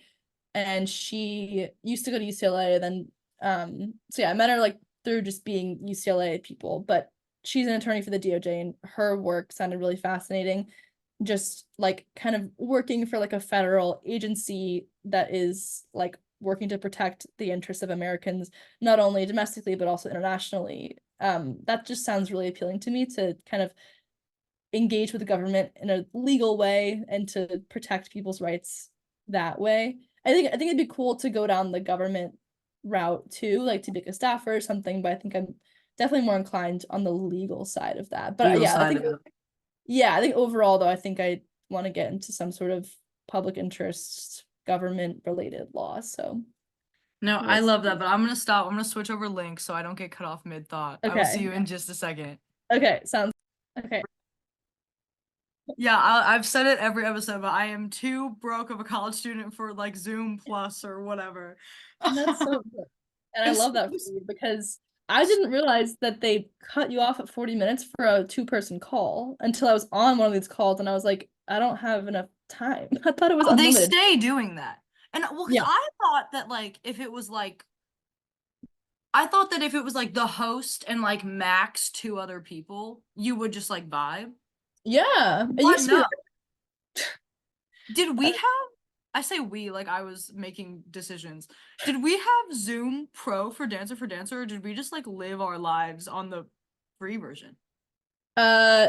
and she used to go to UCLA then so yeah, I met her like through just being UCLA people, but she's an attorney for the DOJ and her work sounded really fascinating. Just like kind of working for like a federal agency that is like working to protect the interests of Americans, not only domestically but also internationally. That just sounds really appealing to me to kind of engage with the government in a legal way and to protect people's rights that way. I think it'd be cool to go down the government route too, like to be like a staffer or something, but I think I'm definitely more inclined on the legal side of that. But Legal yeah, side of it. I think overall though, I think I want to get into some sort of public interest government related law. So No, I we'll see. love that, but I'm gonna stop. I'm gonna switch over links so I don't get cut off mid thought. I will see Okay. you in just a second. Okay, sounds okay. Yeah, I've said it every episode, but I am too broke of a college student for like Zoom Plus or whatever. And that's so good. And I It's, love that for you because I didn't realize that they cut you off at 40 minutes for a two-person call until I was on one of these calls and I was like, I don't have enough time. I thought it was oh, they unlimited. stay doing that. And well, because Yeah. I thought that like if it was like I thought that if it was like the host and like max two other people, you would just like vibe. Yeah. It But used to be no. like Did we that. have, I say we, like I was making decisions. Did we have Zoom Pro for Dancer, or did we just like live our lives on the free version? Uh,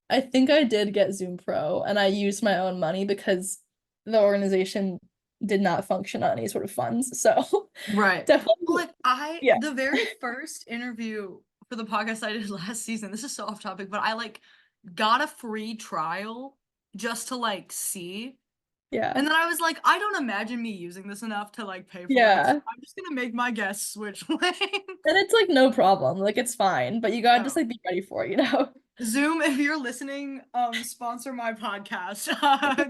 I think I did get Zoom Pro and I used my own money because the organization did not function on any sort of funds. So Right. Well, definitely, like yeah. the very first interview for the podcast I did last season, this is so off topic, but I like got a free trial just to like see. Yeah. And then I was like, I don't imagine me using this enough to like pay for it. So Yeah. I'm just gonna make my guests switch lanes. And it's like no problem. Like it's fine, but you gotta just Oh. like be ready for it, you know? Zoom, if you're listening, sponsor my podcast.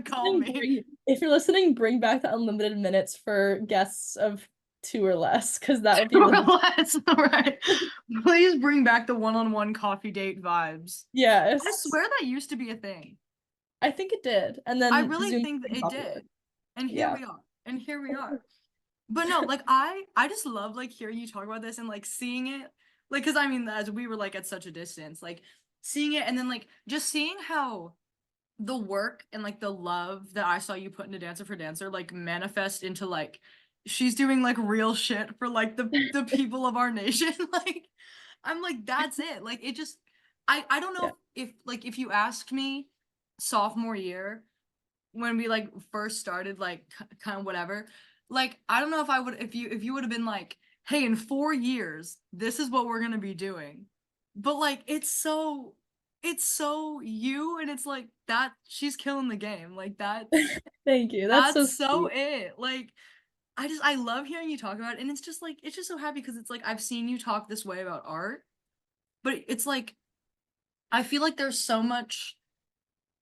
Call me. If you're listening, bring back the unlimited minutes for guests of two or less, because that would be really Relax, all right. Please bring back the one-on-one coffee date vibes. I yes. swear that used to be a thing. I think it did. And I then really Zoom think that became it popular. did. And here Yeah. we are. And here we are. But no, like I just love like hearing you talk about this and like seeing it. Like, cause I mean, as we were like at such a distance, like seeing it and then like just seeing how the work and like the love that I saw you put into Dancer for Dancer like manifest into like she's doing like real shit for like the people of our nation. Like I'm like that's it. Like it just I don't know Yeah. if like if you asked me sophomore year when we like first started like kind of whatever, like I don't know if I would if you would have been like, "Hey, in 4 years, this is what we're going to be doing." But like it's so you and it's like that she's killing the game. Like Thank you. That's so that's so sweet. it. Like I love hearing you talk about it and it's just like it's just so happy because it's like I've seen you talk this way about art, but it's like I feel like there's so much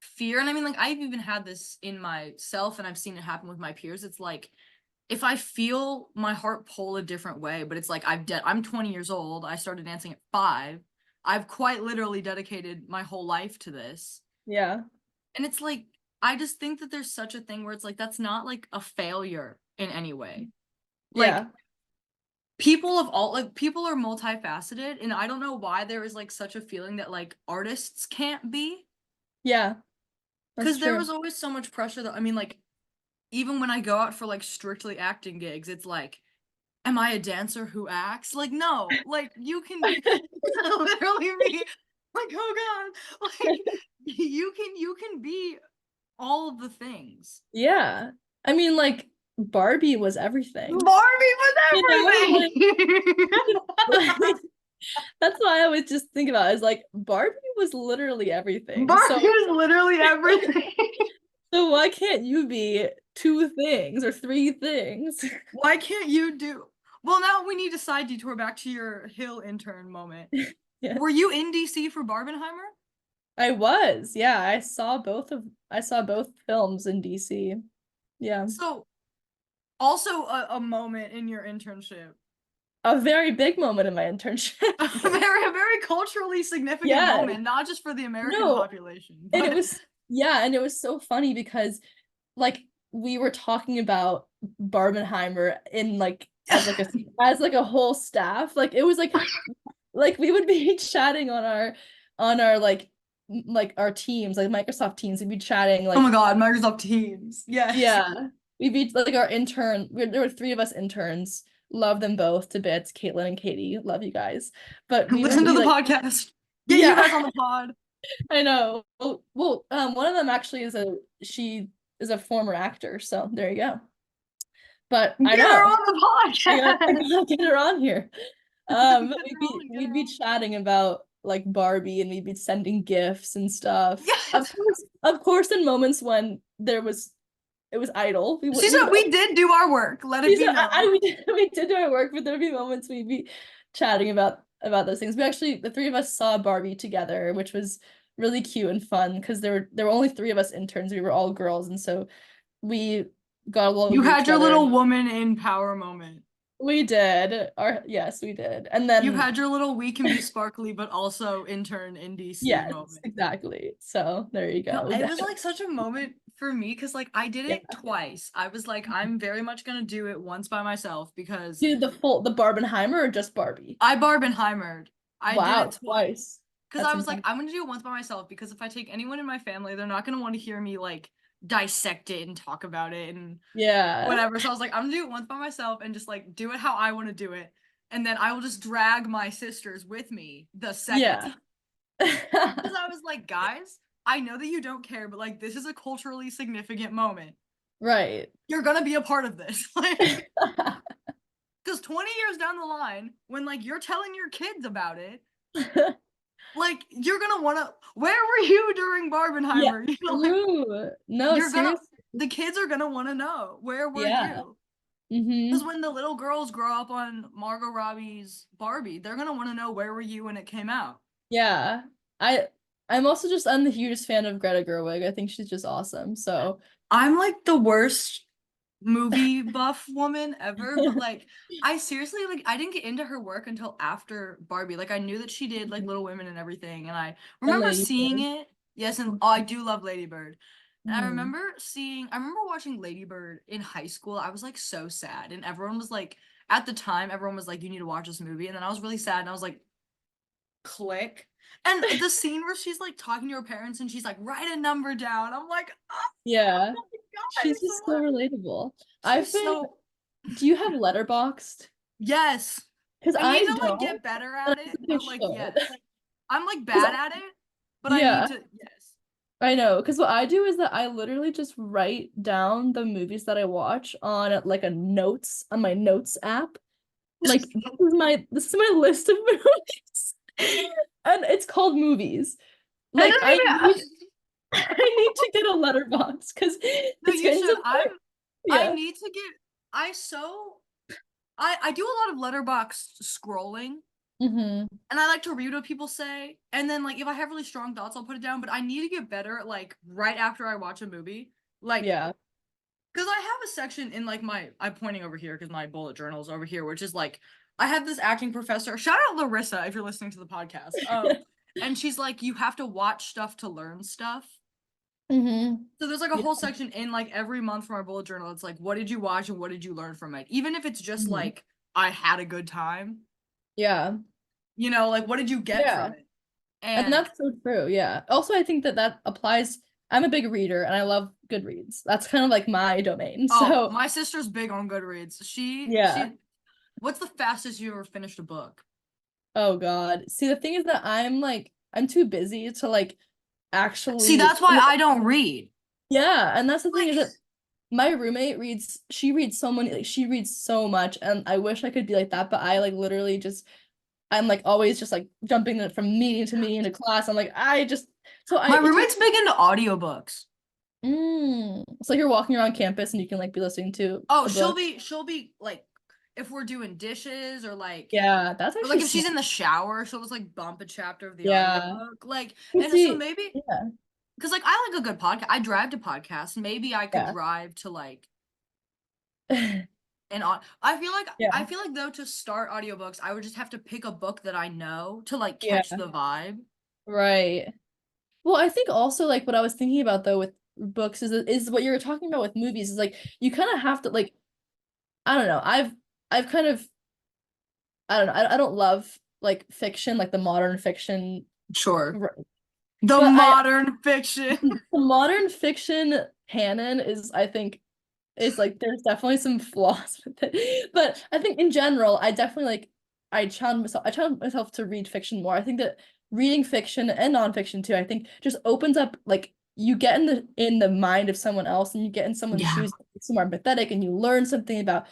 fear and I mean like I've even had this in myself and I've seen it happen with my peers. It's like if I feel my heart pull a different way, but it's like I'm 20 years old. I started dancing at 5. I've quite literally dedicated my whole life to this. Yeah. And it's like I just think that there's such a thing where it's like that's not like a failure in any way. Like Yeah. people of all like people are multifaceted and I don't know why there is like such a feeling that like artists can't be Yeah. That's because there true. was always so much pressure that I mean like even when I go out for like strictly acting gigs, it's like, am I a dancer who acts? Like, no, like literally be like, oh God, like you can be all of the things. Yeah. I mean, like Barbie was everything. Barbie You know, was everything. like that's why I always just think about it, is like Barbie was literally everything. Barbie was literally everything. So why can't you be two things or three things? Why can't you do? Well, now we need a side detour back to your Hill intern moment. Yeah. Were you in DC for Barbenheimer? I was. Yeah, I saw both films in DC. Yeah. So also a moment in your internship. A very big moment in my internship. Yeah. A very culturally significant Yeah. moment, not just for the American No, population, and it but was yeah, and it was so funny because like we were talking about Barbenheimer in like as like a whole staff. Like it was like we would be chatting on our like our teams, like Microsoft Teams. We'd be chatting oh my like God, Microsoft Teams. Yes. yeah. We'd be like our intern. There were three of us interns. Love them both to bits. Caitlin and Katie. Love you guys. But we would Listen to be the like, podcast. Get you yeah, guys on the pod. I know. One of them actually she is a former actor, so there you go. But I Get her know. on the I podcast. gotta get her on here. Get We'd her on, get we'd her be on. chatting about like Barbie and we'd be sending gifts and stuff. Yes. Of course, in moments when it was idle, She we said would we did do our work. Let it these be are, known. we did do our work, but there'd be moments we'd be chatting about about those things. We actually, the three of us saw Barbie together, which was really cute and fun because there were only three of us interns. We were all girls, and so we got a little You group had your together. little woman in power moment. We did. Yes, we did. And You then had your little we can be sparkly but also intern in DC yes, moment. exactly. So there you No, go. it was like such a moment for me because like I did Yeah. it twice. I was like, I'm very much gonna do it once by myself because You did the Barbenheimer or just Barbie? I Barbenheimered. I did Wow, it twice. twice. Because That's I was like, intense. I'm gonna do it once by myself because if I take anyone in my family, they're not gonna want to hear me like dissect it and talk about it and Yeah. whatever. So I was like, I'm gonna do it once by myself and just like do it how I want to do it. And then I will just drag my sisters with me the second Yeah. time. Because I was like, guys, I know that you don't care, but like this is a culturally significant moment. Right. You're gonna be a part of this. Like, because 20 years down the line, when like you're telling your kids about it, like you're gonna wanna where were you during Yeah, Barbenheimer? You know, like true. No, you're gonna seriously. the kids are gonna wanna know where were Yeah. you? Because Mm-hmm. when the little girls grow up on Margot Robbie's Barbie, they're gonna want to know where were you when it came out. Yeah. I I'm the hugest fan of Greta Gerwig. I think she's just awesome. So I'm like the worst movie buff woman ever, but like I seriously like I didn't get into her work until after Barbie. Like I knew that she did like Little Women and everything, and I and remember Lady seeing Bird. it. Yes, and oh, I do love Lady Bird. And Mm-hmm. I remember watching Lady Bird in high school. I was like so sad, and everyone was like, at the time, everyone was like, "You need to watch this movie," and then I was really sad, and I was like, click. And the scene where she's like talking to her parents and she's like, write a number down. I'm like, oh Yeah. my She's God, just so relatable. I've she's been, so do you have Letterboxd? yes. Because I need I to like don't, get better and at I it, think I but like should. yes. I'm like Because bad at it, but I need yeah, to yes. I know. Because what I do is that I literally just write down the movies that I watch on like a notes on my notes app. Like this is my list of movies. And it's called movies. I Like I don't need even I need to get a letterbox because No, it's you getting should. to the point. I Yeah. need to get I so I do a lot of letterbox scrolling. Mm-hmm. And I like to read what people say. And then like if I have really strong thoughts, I'll put it down. But I need to get better at like right after I watch a movie. Like Yeah. because I have a section in like my I'm pointing over here because my bullet journal is over here, which is like I had this acting professor. Shout out Larissa if you're listening to the podcast. And she's like, you have to watch stuff to learn stuff. Mm-hmm. So there's like a whole section in like every month from our bullet journal. It's like, what did you watch and what did you learn from it? Even if it's just Mm-hmm. like I had a good time, Yeah. you know, like what did you get from Yeah. it? And And that's so true. Yeah. Also, I think that that applies. I'm a big reader and I love Goodreads. That's kind of like my domain. oh, So, my sister's big on Goodreads. yeah. What's the fastest you ever finished a book? Oh God. See, the thing is that I'm too busy to like See, actually that's why I don't read. yeah, and that's the thing Like, is that my roommate reads so many like she reads so much and I wish I could be like that, but I like literally just I'm like always just like jumping from meeting to meeting to class. I'm like I just so I my it takes roommate's big into audiobooks. it's like you're walking around campus and you can like be listening to Oh, a book. she'll be like, if we're doing dishes Yeah, that's or like actually if she's smart. in the shower, she'll just like bump a chapter of the Yeah. audiobook. Like, You and so see, maybe yeah. because like I like a good podcast. I drive to podcasts. Maybe I could Yeah. drive to like an I Yeah. feel like though to start audiobooks, I would just have to pick a book that I know to like Yeah. catch the vibe. Right. Well, I think also like what I was thinking about though with books is what you were talking about with movies is like you kind of have to like I don't know. I've kind of I don't know. I don't love like fiction, like the modern fiction, Sure. r- The but I modern fiction. the modern fiction canon is I think is like there's definitely some flaws with it. But I think in general, I definitely like I challenge myself to read fiction more. I think that reading fiction and nonfiction too, I think just opens up like you get in the mind of someone else and you get in someone's Yeah. shoes, it's more empathetic and you learn something about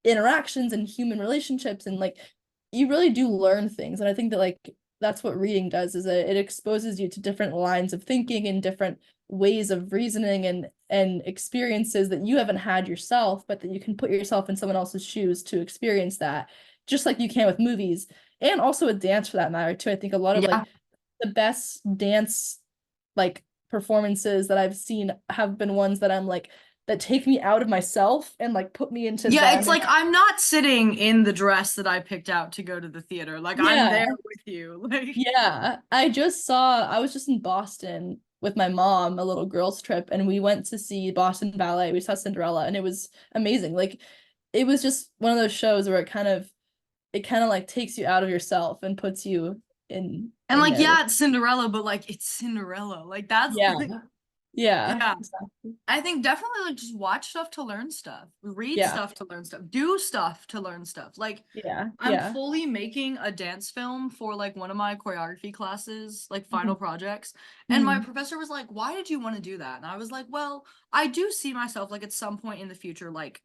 interactions and human relationships and like you really do learn things and I think that like that's what reading does is that it exposes you to different lines of thinking and different ways of reasoning and experiences that you haven't had yourself but that you can put yourself in someone else's shoes to experience that just like you can with movies and also with dance for that matter too. I think a lot of Yeah. like the best dance like performances that I've seen have been ones that I'm like that take me out of myself and like put me into Yeah, them it's and like I'm not sitting in the dress that I picked out to go to the theater. Like I'm yeah. there with you. Like Yeah, I was just in Boston with my mom, a little girls trip, and we went to see Boston Ballet. We saw Cinderella, and it was amazing. Like, it was just one of those shows where it kind of like takes you out of yourself and puts you and in like there with. yeah, it's Cinderella, but like it's Cinderella. Like that's Yeah, like yeah, yeah. exactly. I think definitely like just watch stuff to learn stuff, read Yeah, stuff to learn stuff, do stuff to learn stuff. Like yeah, I'm yeah. fully making a dance film for like one of my choreography classes, like final Mhm. projects. And my Mhm. professor was like, "Why did you want to do that?" And I was like, "Well, I do see myself like at some point in the future like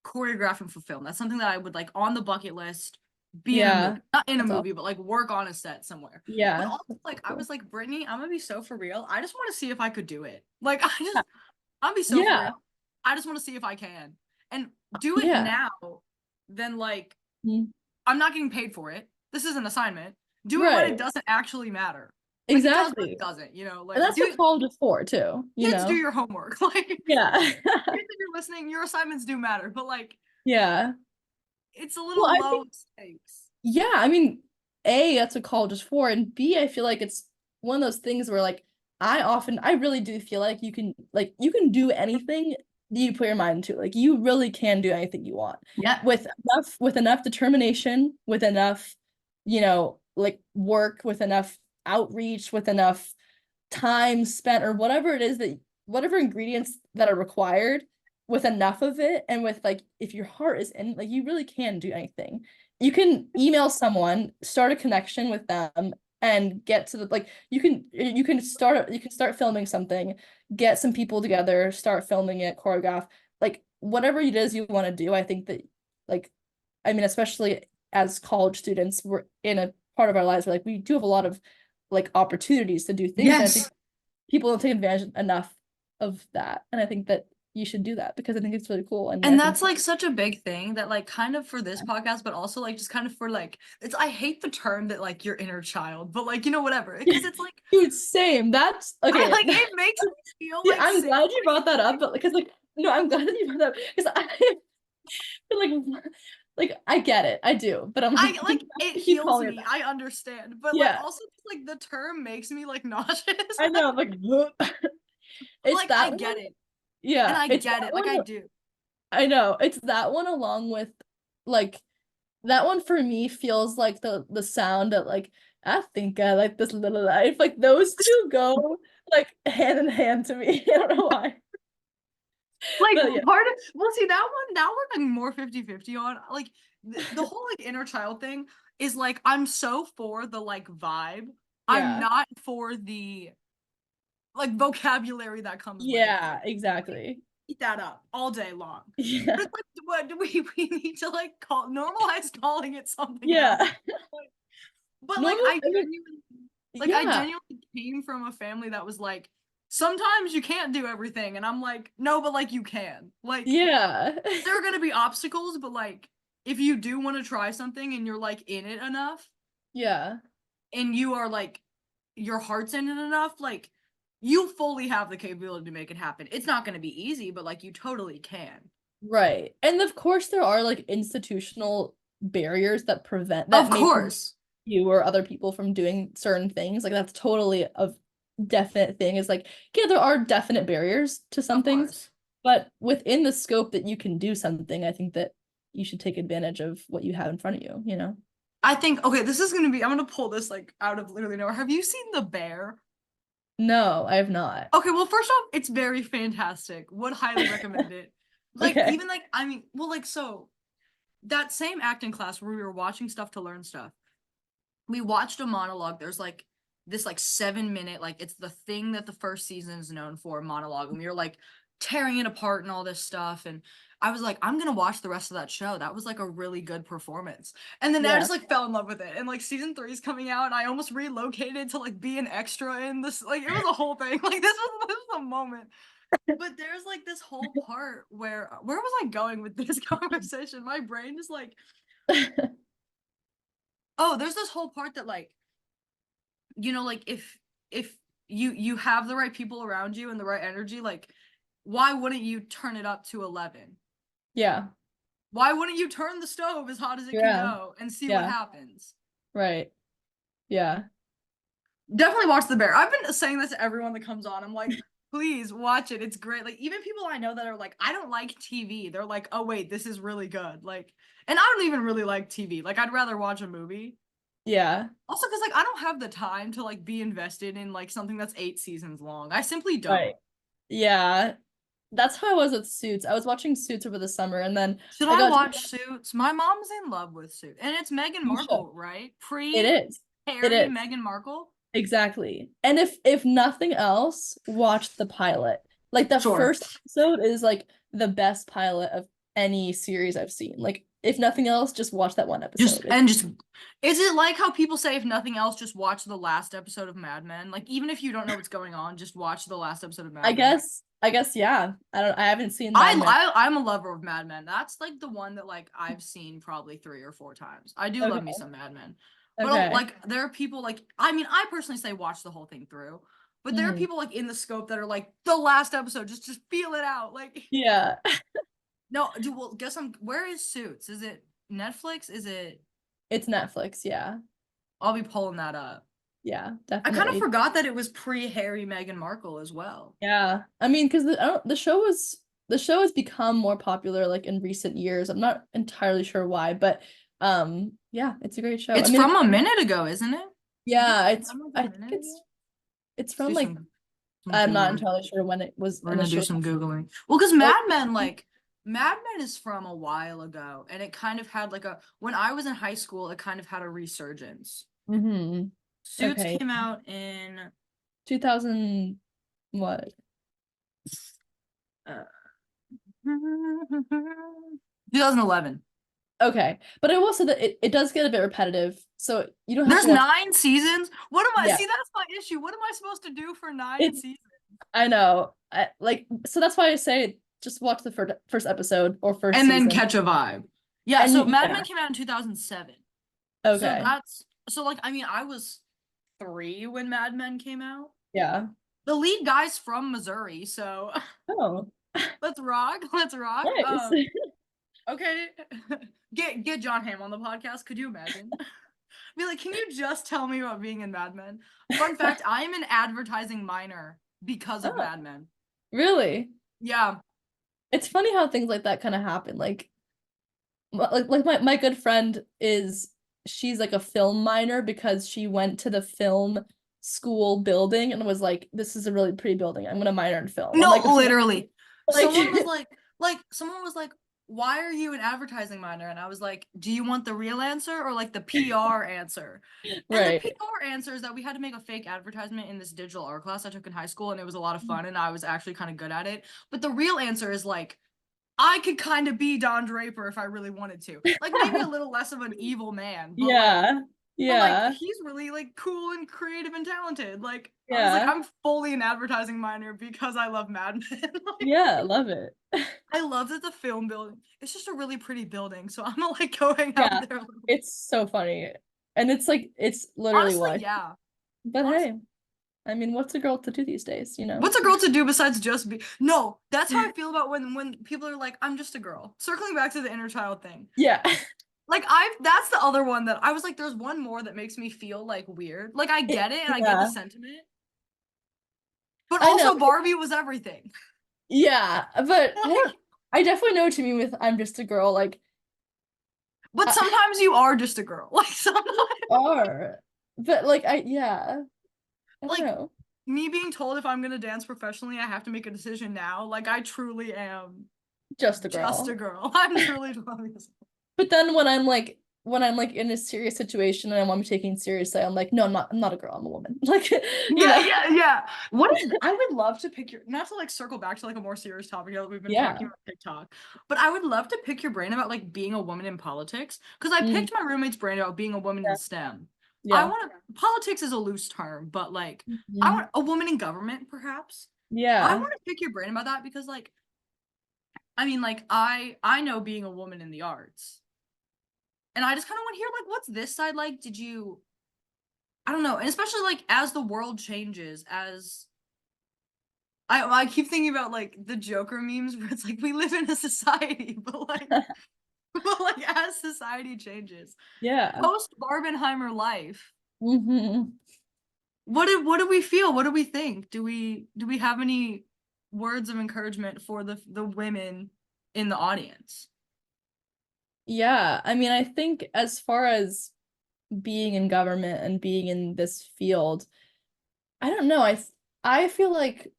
choreographing for film. That's something that I would like on the bucket list be in a Yeah, movie. Not in a that's movie, awesome. but like work on a set somewhere." But Yeah, also that's like I cool. was like, "Brittany, I'm gonna be so for real. I just want to see if I could do it." Like I just I'll be so for Yeah, real. I just want to see if I can. And do it yeah. now, then like Mhm. I'm not getting paid for it. This is an assignment. Do it when it Right, doesn't actually matter. Like it does, but it exactly. doesn't, you know, And like that's do what college is for too, you kids do know? your homework. Like kids, Yeah. if you're listening, your assignments do matter, but like Yeah. it's a Well, little I low think, stakes. yeah, I mean, A, that's what college is for, and B, I feel like it's one of those things where like I really do feel like you can do anything that you put your mind to. Like you really can do anything you want Yeah. with enough determination, with enough, like work, with enough outreach, with enough time spent or whatever it is that whatever ingredients that are required with enough of it and with like if your heart is in like you really can do anything. You can email someone, start a connection with them and get to the like you can start filming something, get some people together, start filming it, choreograph, like whatever it is you want to do. I think that like I mean especially as college students, we're in a part of our lives where like we do have a lot of like opportunities to do things. And I think Yes. people don't take advantage enough of that. And I think that you should do that because I think it's really cool. And I And think that's like such a big thing that like kind of for this podcast, but also like just kind of for like it's I hate the term that like your inner child, but like you know whatever because it's like dude, same. That's I okay. like it makes me feel Yeah, like I'm sick. glad you brought that up, but because like no, I'm glad that you brought that up because I feel like I get it. I do. But I'm I like, like you it have to keep heals calling it me. that. I understand, but like Yeah, also just, like the term makes me like nauseous. I know. I'm like, it's Like I that one. get it, and Yeah, I it's get that it. Like one. I do. I know. It's that one along with like that one for me feels like the sound that like I think I like this little life. Like those two go like hand in hand to me. I don't know why. Like But yeah. part of well, see that one I'm more 50-50 on. Like the whole like inner child thing is like I'm so for the like vibe. I'm Yeah. not for the like vocabulary that comes with it. Yeah, exactly. Eat that up all day long. But Yeah. it's like what do we need to like call normalize calling it something else. Yeah. Like, but Normal, I mean, I yeah. genuinely came from a family that was like, sometimes you can't do everything. And I'm like, no, but like you can. Like Yeah. there are gonna be obstacles, but like if you do want to try something and you're like in it enough Yeah. and you are like your heart's in it enough, like you fully have the capability to make it happen. It's not gonna be easy, but like you totally can. Right. And of course there are like institutional barriers that Of may prevent course. you or other people from doing certain things. Like that's totally a definite thing. Is like, yeah, there are definite barriers to some Of things, course. but within the scope that you can do something, I think that you should take advantage of what you have in front of you, you know? I think okay, this is gonna be I'm gonna pull this like out of literally nowhere. Have you seen The Bear? No, I have not. Okay, well, first off, it's very fantastic. Would highly recommend it. Like, Okay. even like, I mean, well, like, so that same acting class where we were watching stuff to learn stuff, we watched a monologue. There's like this like 7 minute, like it's the thing that the first season is known for, monologue. And we were like tearing it apart and all this stuff. And I was like, I'm gonna watch the rest of that show. That was like a really good performance. And then I Yeah. just like fell in love with it. And like season 3 is coming out, and I almost relocated to like be an extra in this. Like it was a whole thing. Like this was a moment. But there's like this whole part where was I going with this conversation? My brain just like Oh, there's this whole part that like, like if you have the right people around you and the right energy, like why wouldn't you turn it up to 11? Yeah. Why wouldn't you turn the stove as hot as it can Yeah. go and see what Yeah. happens? Right. Yeah. Definitely watch The Bear. I've been saying this to everyone that comes on. I'm like, please watch it. It's great. Like even people I know that are like, I don't like TV. They're like, oh wait, this is really good. Like, and I don't even really like TV. Like I'd rather watch a movie. Yeah. Also, because like I don't have the time to like be invested in like something that's 8 seasons long. I simply Right. don't. Yeah. That's how I was with Suits. I was watching Suits over the summer and then Should I I got to watch Suits? My mom's in love with Suits, and it's Meghan you should. Markle, right? It Pre is. It Harry, is. Meghan Markle. Exactly. And if nothing else, watch the pilot. Like the Sure. first episode is like the best pilot of any series I've seen. Like if nothing else, just watch that one episode. Just is it like how people say if nothing else, just watch the last episode of Mad Men? Like even if you don't know what's going on, just watch the last episode of Mad Men. I guess yeah. I haven't seen Mad Men. I'm a lover of Mad Men. That's like the one that like I've seen probably 3 or 4 times. I do love me Okay. some Mad Men. But Okay. like there are people like I mean I personally say watch the whole thing through. But there are Mhm. people like in the scope that are like the last episode just feel it out. Like Yeah. no, do well guess I'm where is Suits? Is it Netflix? Is it It's Netflix, yeah. I'll be pulling that up. Yeah, I kind of definitely. forgot that it was pre-Harry Meghan Markle as well. Yeah. I mean, because the show has become more popular like in recent years. I'm not entirely sure why, but yeah, it's a great show. I It's mean, from a minute ago, isn't it? Is it yeah, from like a I think minute ago? it's Let's do from like some I'm not Googling. entirely sure when it was We're gonna do initially. some Googling. Well, because Oh, Mad Men is from a while ago, and it kind of had like a when I was in high school, it kind of had a resurgence. mm-hmm. Suits Okay. came out in 2000 what? uh, 2011. Okay. But I will say that it does get a bit repetitive, so you don't have There's to watch. 9 seasons. What am I? Yeah. See, that's my issue. What am I supposed to do for nine It's seasons? I know. Like so that's why I say just watch the first episode or first And then season. catch a vibe. Yeah, And so Mad yeah. Men came out in 2007. So Okay. that's so like I mean I was 3 when Mad Men came out. Yeah. The lead guy's from Missouri, so Oh, let's rock. Let's rock. nice. Okay. Get John Hamm on the podcast. Could you imagine? Be like, can you just tell me about being in Mad Men? Fun fact, I am an advertising minor because of Oh, Mad Men. really? Yeah. It's funny how things like that kind of happen. Like my good friend is she's like a film minor because she went to the film school building and was like, this is a really pretty building. I'm gonna minor in film. I'm No, like, okay, literally. like Someone was like, why are you an advertising minor? And I was like, do you want the real answer or like the PR answer? And the right. PR answer is that we had to make a fake advertisement in this digital art class I took in high school, and it was a lot of fun, and I was actually kind of good at it. But the real answer is like, I could kind of be Don Draper if I really wanted to. Like maybe a little less of an evil man, Yeah. but like Yeah. he's really like cool and creative and talented. Like I was like, Yeah. I'm fully an advertising minor because I love Mad Men. Like Yeah, love it. I love that the film building. It's just a really pretty building, so I'm gonna like go hang out Yeah. there. It's so funny. And it's like it's literally Honestly, what. yeah. But Honestly, hey, I mean, what's a girl to do these days, you know? what's a girl to do besides just be? No, that's how I feel about when people are like, I'm just a girl. Circling back to the inner child thing. Yeah. Like that's the other one that I was like, there's one more that makes me feel like weird. Like I get it and I get the Yeah. sentiment, but I know. also Barbie was everything. Yeah, but Like, I definitely know what you mean with I'm just a girl. Like, but I, sometimes you are just a girl. Like sometimes, are, but like, yeah, I don't like know. me being told if I'm gonna dance professionally, I have to make a decision now. Like I truly am Just a just a girl. girl. I'm truly 12 years old. But then when I'm like in a serious situation and I want to be taken seriously, I'm like, no, I'm not a girl, I'm a woman. Like, you Yeah, know. yeah, yeah. What is I would love to pick your not to like circle back to like a more serious topic that we've been Yeah. talking about TikTok, but I would love to pick your brain about like being a woman in politics because I Mm, picked my roommate's brain about being a woman in yeah. STEM. I Yeah. want to politics is a loose term, but like I Mhm. want a woman in government perhaps. I Yeah. want to pick your brain about that because like I mean like I know being a woman in the arts. And I just kind of want to hear like what's this side like? Did you I don't know, and especially like as the world changes, as I keep thinking about like the Joker memes where it's like we live in a society, but like but like as society changes, Yeah. post Barbenheimer life, Hmm. what do we feel? What do we think? Do we have any words of encouragement for the women in the audience? Yeah. I mean, I think as far as being in government and being in this field, I don't know. I feel like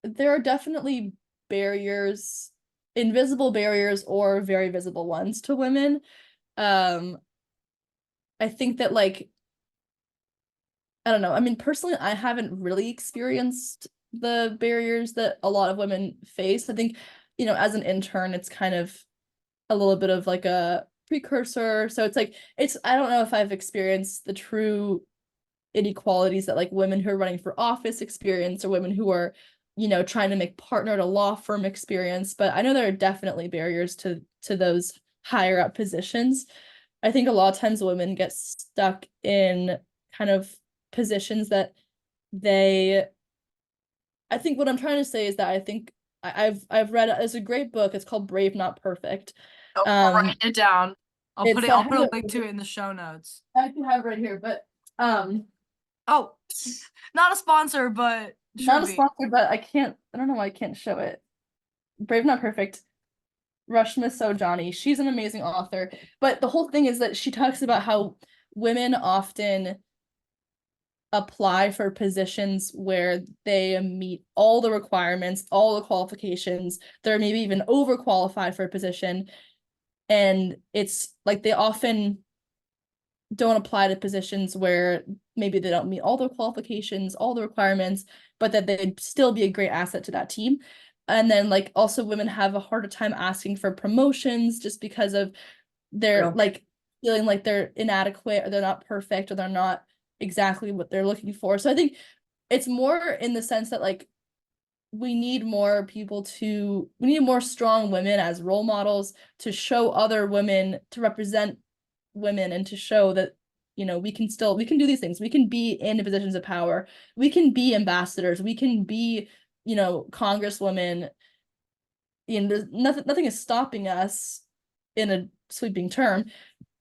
there are definitely barriers, invisible barriers or very visible ones to women. Um, I think that like I don't know. I mean, personally, I haven't really experienced the barriers that a lot of women face. I think, as an intern, it's kind of a little bit of like a precursor. So it's like I don't know if I've experienced the true inequalities that like women who are running for office experience or women who are, trying to make partner at a law firm experience. But I know there are definitely barriers to those higher up positions. I think a lot of times women get stuck in kind of positions that they I think what I'm trying to say is that I think I've read it's a great book. It's called Brave Not Perfect. Oh, we're Um writing it down. it's I I'll have put a it link to it in the show notes. I actually have it right here, but Oh, not a sponsor, but not should a be. sponsor, but I don't know why I can't show it. Brave Not Perfect. Rashmi Sojani. She's an amazing author. But the whole thing is that she talks about how women often apply for positions where they meet all the requirements, all the qualifications. They're maybe even overqualified for a position. And it's like they often don't apply to positions where maybe they don't meet all the qualifications, all the requirements, but that they'd still be a great asset to that team. And then like also women have a harder time asking for promotions just because of their True. like feeling like they're inadequate or they're not perfect or they're not exactly what they're looking for. So I think it's more in the sense that like we need more strong women as role models to show other women, to represent women and to show that we can do these things. We can be in positions of power. We can be ambassadors. We can be, congresswomen. There's nothing is stopping us in a sweeping term,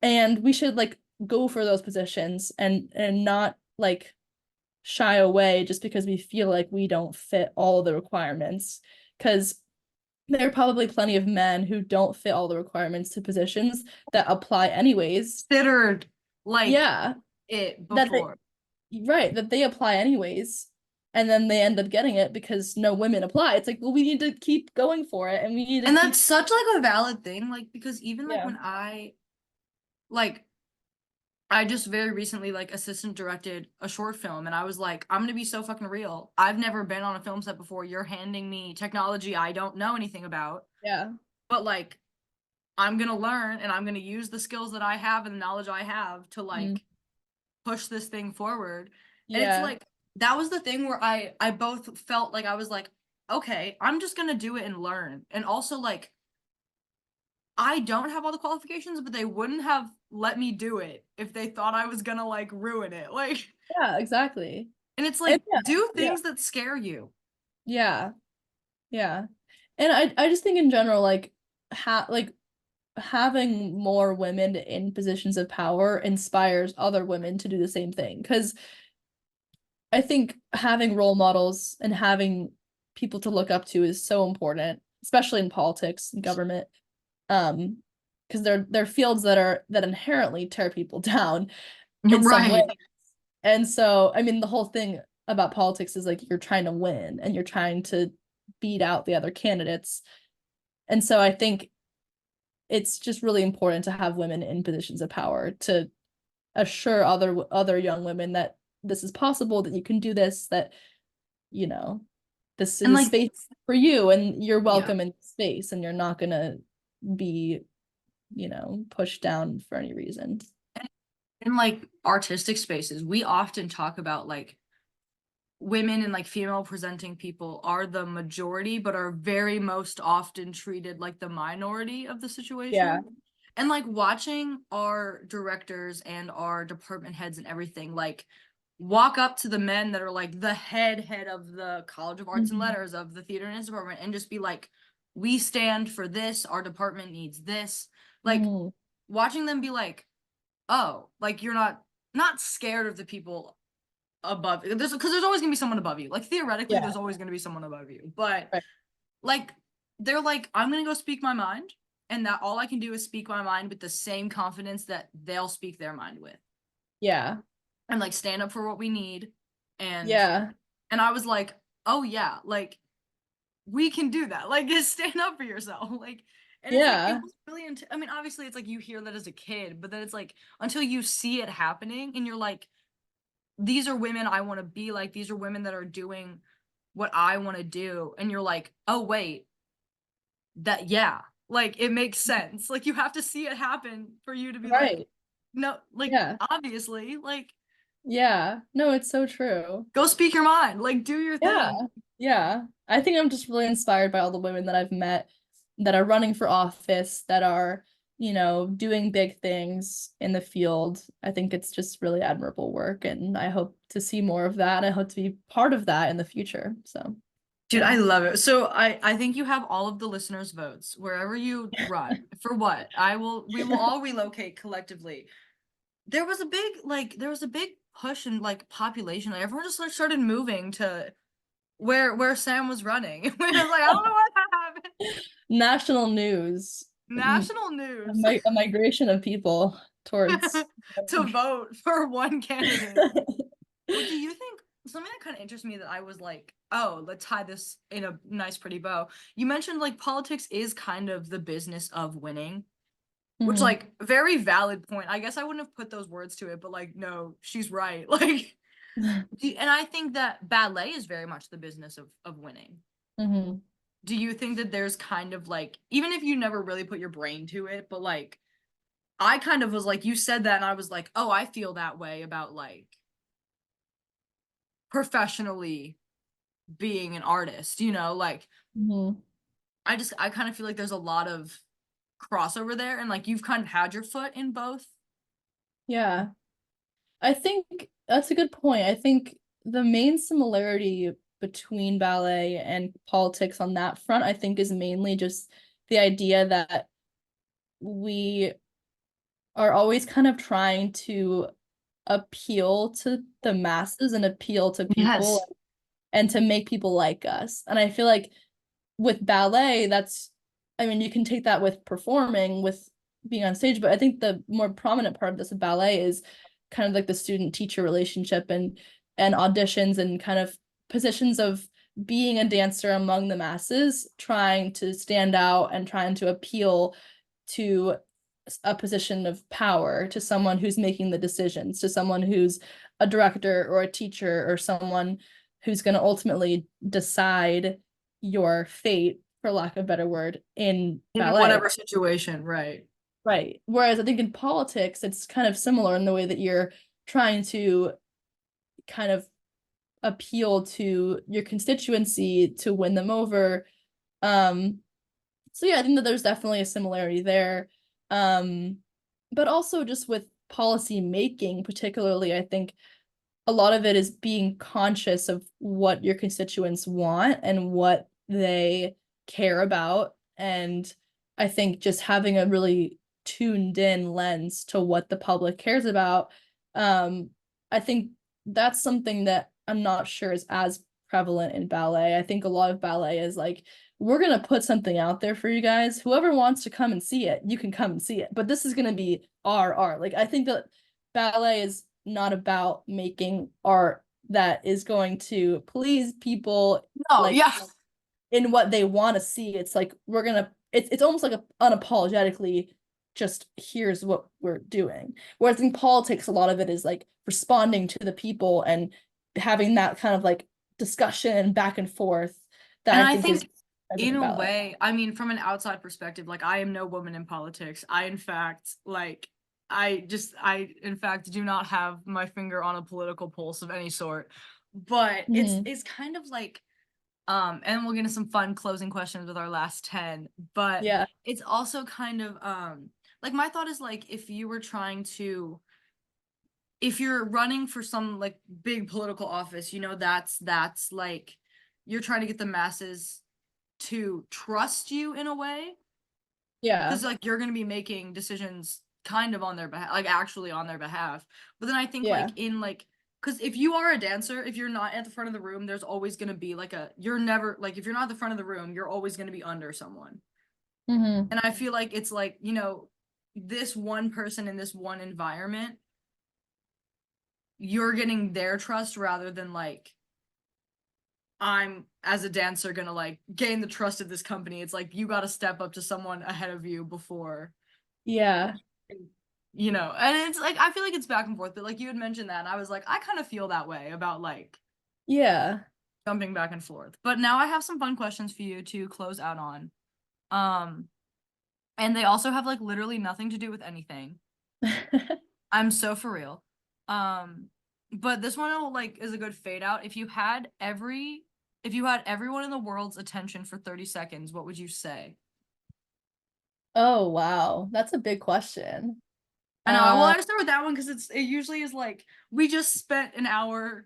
and we should like go for those positions and not like shy away just because we feel like we don't fit all the requirements. Because there are probably plenty of men who don't fit all the requirements to positions that apply anyways. Considered like Yeah, it that they before. right, that they apply anyways, and then they end up getting it because no women apply. It's like, well, we need to keep going for it, and we need to And that's keep. such like a valid thing, like because even like Yeah, when like I just very recently like assistant directed a short film and I was like, I'm gonna be so fucking real. I've never been on a film set before. You're handing me technology I don't know anything about, yeah, but like I'm gonna learn and I'm gonna use the skills that I have and the knowledge I have to mm, like push this thing forward. And it's yeah, like that was the thing where I both felt like I was like, okay, I'm just gonna do it and learn. And also like I don't have all the qualifications, but they wouldn't have let me do it if they thought I was gonna like ruin it. Like, yeah, exactly. and it's And like yeah, do yeah, things that scare you. yeah, yeah. And I just think in general, like like having more women in positions of power inspires other women to do the same thing. Because I think having role models and having people to look up to is so important, especially in politics and government. Um, because they're fields that inherently tear people down You're in some way. right. And so, I mean, the whole thing about politics is like you're trying to win and you're trying to beat out the other candidates. And so I think it's just really important to have women in positions of power to assure other young women that this is possible, that you can do this, that you know this is And a like, space for you and you're yeah. welcome in space and you're not gonna be pushed down for any reason. In like artistic spaces, we often talk about like women and like female presenting people are the majority, but are very most often treated like the minority of the Yeah. situation. And like watching our directors and our department heads and everything like walk up to the men that are like the head of the College of Arts and Mhm. Letters of the theater and dance department and just be like, we stand for this, our department needs this. Like Mhm. watching them be like, oh, like you're not scared of the people above. There's because there's always gonna be someone above you. Like theoretically, Yeah, there's always gonna be someone above you. But right. like they're like, I'm gonna go speak my mind, and that all I can do is speak my mind with the same confidence that they'll speak their mind with. Yeah. And like stand up for what we need. And Yeah. and I was like, oh yeah, like we can do that. Like just stand up for yourself. Like and it's like it Yeah. was really I mean, obviously it's like you hear that as a kid, but then it's like until you see it happening and you're like, these are women I want to be like, these are women that are doing what I want to do. And you're like, oh wait, that yeah, like it makes sense. Like you have to see it happen for you to be like, Right. no, like Yeah. obviously, like Yeah. No, it's so true. go speak your mind, like do your Yeah. thing. Yeah. I think I'm just really inspired by all the women that I've met that are running for office, that are, doing big things in the field. I think it's just really admirable work, and I hope to see more of that. I hope to be part of that in the future. So, Dude, I yeah. love it. So I think you have all of the listeners' votes wherever you run. For what? We will all relocate collectively. There was a big push in like population. Like everyone just like started moving to where Sam was running. It was like, I don't know what happened. National news. National news A migration of people towards to vote for one candidate. What do you think? Something that kind of interests me that I was like, oh, let's tie this in a nice, pretty bow. You mentioned like politics is kind of the business of winning, which Mhm. like very valid point. I guess I wouldn't have put those words to it, but like, no, she's right. Like, and I think that ballet is very much the business of winning. Mhm. Do you think that there's kind of like, even if you never really put your brain to it, but like, I kind of was like, you said that, and I was like, oh, I feel that way about like professionally being an artist, like Mhm. I kind of feel like there's a lot of crossover there and like you've kind of had your foot in both. Yeah. I think that's a good point. I think the main similarity between ballet and politics on that front, I think, is mainly just the idea that we are always kind of trying to appeal to the masses and appeal to Yes. people and to make people like us. And I feel like with ballet, I mean, you can take that with performing, with being on stage, but I think the more prominent part of this ballet is kind of like the student teacher relationship and auditions and kind of positions of being a dancer among the masses, trying to stand out and trying to appeal to a position of power, to someone who's making the decisions, to someone who's a director or a teacher or someone who's going to ultimately decide your fate, for lack of a better word, in In ballet. whatever situation, right. Right. Whereas I think in politics, it's kind of similar in the way that you're trying to kind of appeal to your constituency to win them over. Um, so yeah, I think that there's definitely a similarity there. Um, but also just with policy making, particularly, I think a lot of it is being conscious of what your constituents want and what they care about. And I think just having a really tuned in lens to what the public cares about, um, I think that's something that I'm not sure is as prevalent in ballet. I think a lot of ballet is like, we're going to put something out there for you guys. Whoever wants to come and see it, you can come and see it. But this is going to be our art. Like, I think that ballet is not about making art that is going to please people No, like yeah. in what they want to see. It's like it's almost like a unapologetically just here's what we're doing. Whereas in politics, a lot of it is like responding to the people and having that kind of like discussion and back and forth that And I I think is think present in in a ballet. way, I mean, from an outside perspective, like I am no woman in politics. I, in fact, like I in fact do not have my finger on a political pulse of any sort. But Mhm. it's kind of like and we'll get into some fun closing questions with our last 10, but Yeah. it's also kind of like my thought is like if you're running for some like big political office, you know, that's like you're trying to get the masses to trust you in a way, Yeah. because like you're going to be making decisions kind of on their behalf, like actually on their behalf. But then I think Yeah. like in like, because if you are a dancer, if you're not at the front of the room, there's always going to be like you're never like, if you're not at the front of the room, you're always going to be under someone. Mm-hmm. And I feel like it's like, you know, this one person in this one environment, you're getting their trust rather than like I'm as a dancer gonna like gain the trust of this company. It's like you got to step up to someone ahead of you before, Yeah. you know. And it's like I feel like it's back and forth, but like you had mentioned that and I was like I kind of feel that way about like Yeah. jumping back and forth. But now I have some fun questions for you to close out on. Um and they also have like literally nothing to do with anything. I'm so for real. Um, but this one like is a good fade out. If you had everyone in the world's attention for 30 seconds, what would you say? Oh, wow. That's a big question. I know. Well, Uh, I start with that one because it usually is like we just spent an hour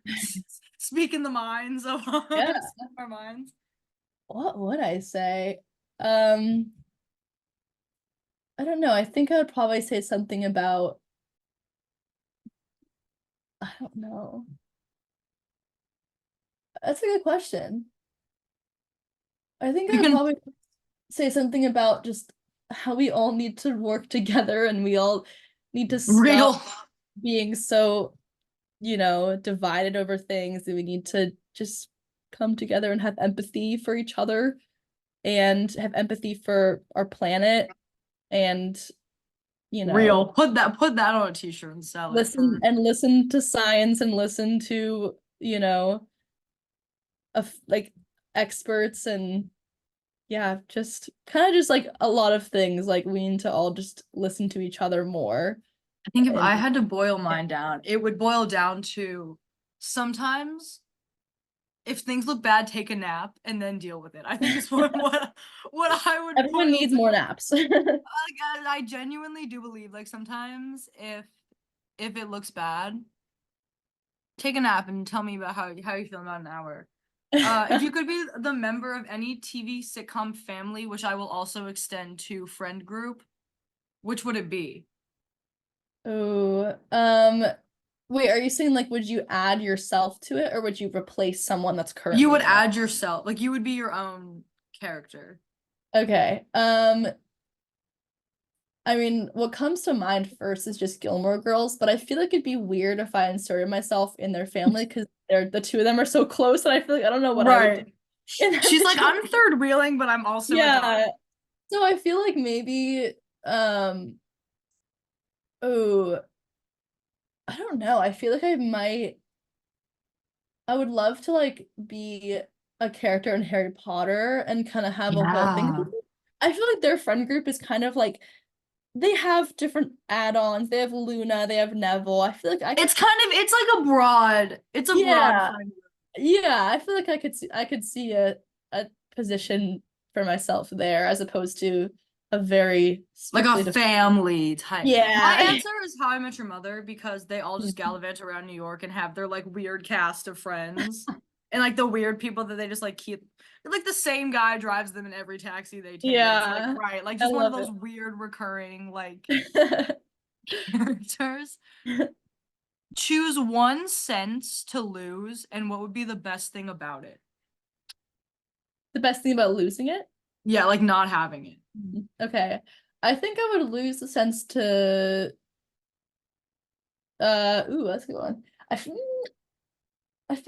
speaking the minds of yeah. our minds. What would I say? Um, I don't know. I think I would probably say something about, I don't know. That's a good question. I think I You would can probably say something about just how we all need to work together and we all need to stop real. being so, divided over things, and we need to just come together and have empathy for each other and have empathy for our planet and, you Real. know, Put that on a t-shirt and sell it for listen to science and listen to, like experts and yeah, just kind of just like a lot of things. Like we need to all just listen to each other more. I think if And I had to boil yeah. mine down, it would boil down to sometimes if things look bad, take a nap and then deal with it. I think is what I would Everyone boil needs down. more naps. Like, I genuinely do believe like sometimes if it looks bad, take a nap and tell me about how you feel about an hour. If you could be the member of any TV sitcom family, which I will also extend to friend group, which would it be? Oh, wait, are you saying like would you add yourself to it or would you replace someone that's You currently would in it? add yourself, like you would be your own character. Okay. I mean, what comes to mind first is just Gilmore Girls, but I feel like it'd be weird if I inserted myself in their family because the two of them are so close and I feel like I don't know what I would do Right. in that She's like, situation. I'm third wheeling, but I'm also a daughter. Yeah. So I feel like maybe um oh, I don't know. I feel like I would love to like be a character in Harry Potter and kind of have a whole thing. Yeah. I feel like their friend group is kind of like they have different add-ons. They have Luna, they have Neville. I feel like I could It's like a broad yeah. friend. Yeah, I feel like I could see a position for myself there as opposed to a very Like a strictly defined. family type. My Yeah. answer is How I Met Your Mother because they all just gallivant around New York and have their like weird cast of friends and like the weird people that they just like keep. Like the same guy drives them in every taxi they take. It's like Yeah. right, like I just one of love those it. weird recurring like characters. Choose one sense to lose, and what would be the best thing about it? The best thing about losing it? Yeah, like not having it. Okay. I think I would lose the sense to ooh, that's a good one. I feel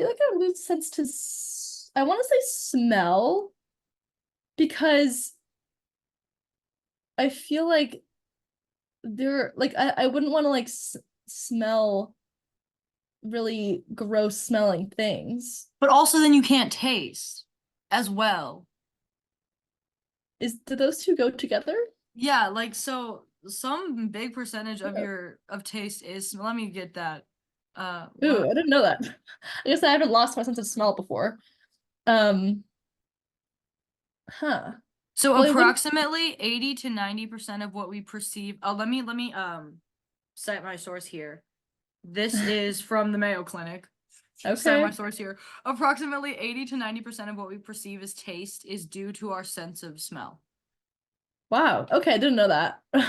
like I would lose the sense to I want to say smell because I feel like I wouldn't want to like smell really gross smelling things. But also then you can't taste as well. Do those two go together? Yeah, like so some big percentage of Oh. your of taste is let me get that. Ooh, What I didn't know that. I guess I haven't lost my sense of smell before. Um, huh. So Well, it wouldn't. approximately 80 to 90% of what we perceive. Oh, let me cite my source here. This is from the Mayo Clinic. Cite Okay. my source here. Approximately 80 to 90% of what we perceive as taste is due to our sense of smell. Wow. Okay, I didn't know that. Which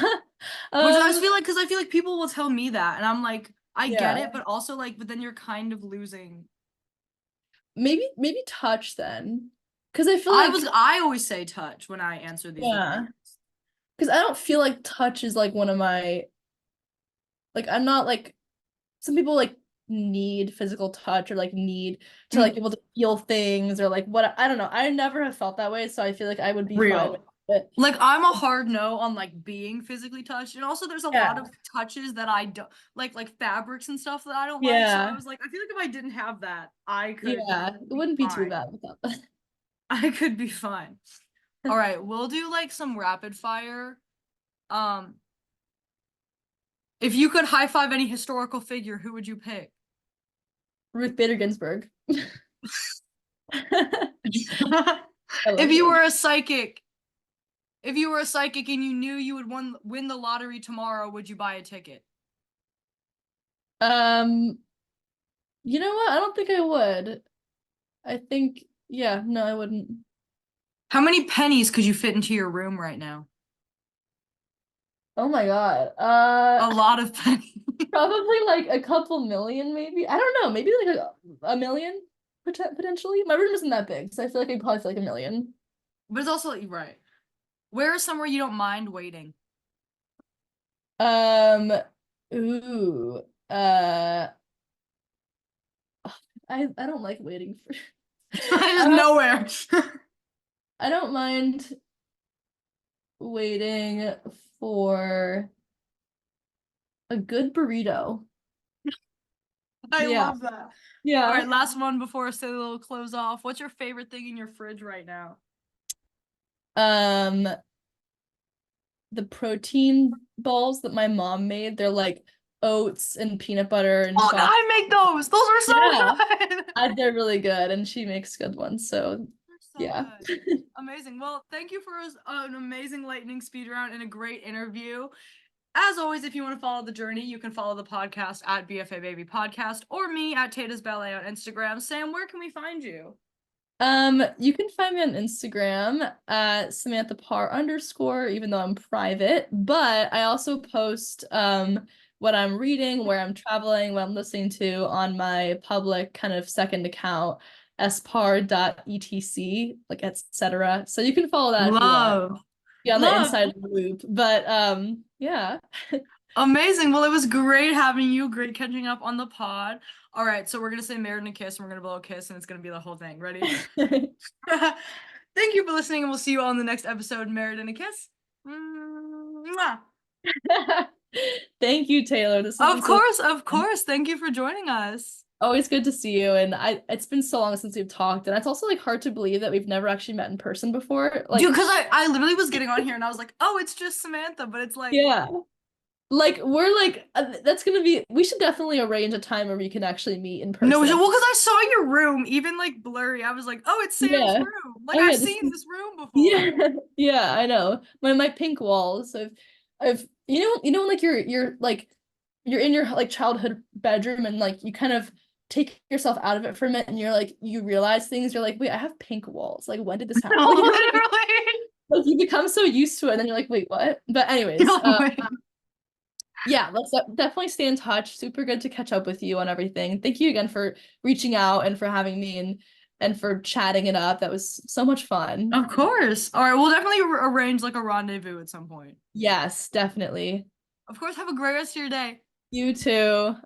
I just Um, feel like, because I feel like people will tell me that, and I'm like, I get yeah. it, but also like, but then you're kind of losing. Maybe touch then. Because I feel like, I always say touch when I answer these yeah. recordings. Because I don't feel like touch is like one of my, like, I'm not like, some people like need physical touch or like need to like be Mm, able to feel things or like what, I don't know. I never have felt that way, so I feel like I would be fine with real. it. Like I'm a hard no on like being physically touched, and also there's a lot Yeah. of touches that I don't like fabrics and stuff that I don't like. So I Yeah. was like, I feel like if I didn't have that, I could Yeah. It be wouldn't be too fine. bad without that. I could be fine. All right, we'll do like some rapid fire. Um, if you could high five any historical figure, who would you pick? Ruth Bader Ginsburg. I If love you her. were a psychic, if you were a psychic and you knew you would win the lottery tomorrow, would you buy a ticket? Um, you know what? I don't think I would. I think, yeah, no, I wouldn't. How many pennies could you fit into your room right now? Oh my God. A lot of pennies. Probably like a couple million, maybe. I don't know. Maybe like a million potentially. My room isn't that big, so I feel like I'd probably feel like a million. But it's also right. Where is somewhere you don't mind waiting? Um, ooh, I don't like waiting for. Just Uh, nowhere. I don't mind waiting for a good burrito. I Yeah, love that. All yeah. right, last one before a little close off. What's your favorite thing in your fridge right now? Um, the protein balls that my mom made, they're like oats and peanut butter and Oh, chocolate. I make those. Those are Yeah. so good. They're really good, and she makes good ones. So They're so yeah. good. Amazing. Well, thank you for an amazing lightning speed round and a great interview. As always, if you want to follow the journey, you can follow the podcast at BFA Baby Podcast or me at Tata's Ballet on Instagram. Sam, where can we find you? You can find me on Instagram at Samantha Parr _, even though I'm private. But I also post what I'm reading, where I'm traveling, what I'm listening to on my public kind of second account, spar.etc, like etc. So you can follow that if you want. Love. Be on the Love. inside of the loop. But yeah. Amazing. Well, it was great having you. Great catching up on the pod. All right, so we're gonna say married and a kiss, and we're gonna blow a kiss, and it's gonna be the whole thing. Ready? Thank you for listening, and we'll see you all in the next episode. Married and a kiss. Mwah. Thank you, Taylor. This has been so Of fun. course. Thank you for joining us. Always good to see you. And it's been so long since we've talked. And it's also like hard to believe that we've never actually met in person before. Dude, Like, because I literally was getting on here and I was like, oh, it's just Samantha, but it's like, yeah. Like we're like that's gonna be we should definitely arrange a time where we can actually meet in no, well, person. because I saw your room, even like blurry. I was like, oh, it's Sam's Yeah. room. Like Oh I've yeah, this seen is this room yeah. before. Yeah, I know. My pink walls. I've when, like you're like you're in your like childhood bedroom and like you kind of take yourself out of it for a minute and you're like you realize things, you're like, wait, I have pink walls. Like when did this happen? Like, Literally. like you become so used to it and then you're like, wait, what? But anyways, No way. yeah, let's definitely stay in touch. Super good to catch up with you on everything. Thank you again for reaching out and for having me and for chatting it up. That was so much fun. Of course. All right, we'll definitely arrange like a rendezvous at some point. Yes, definitely. Of course, have a great rest of your day. You too.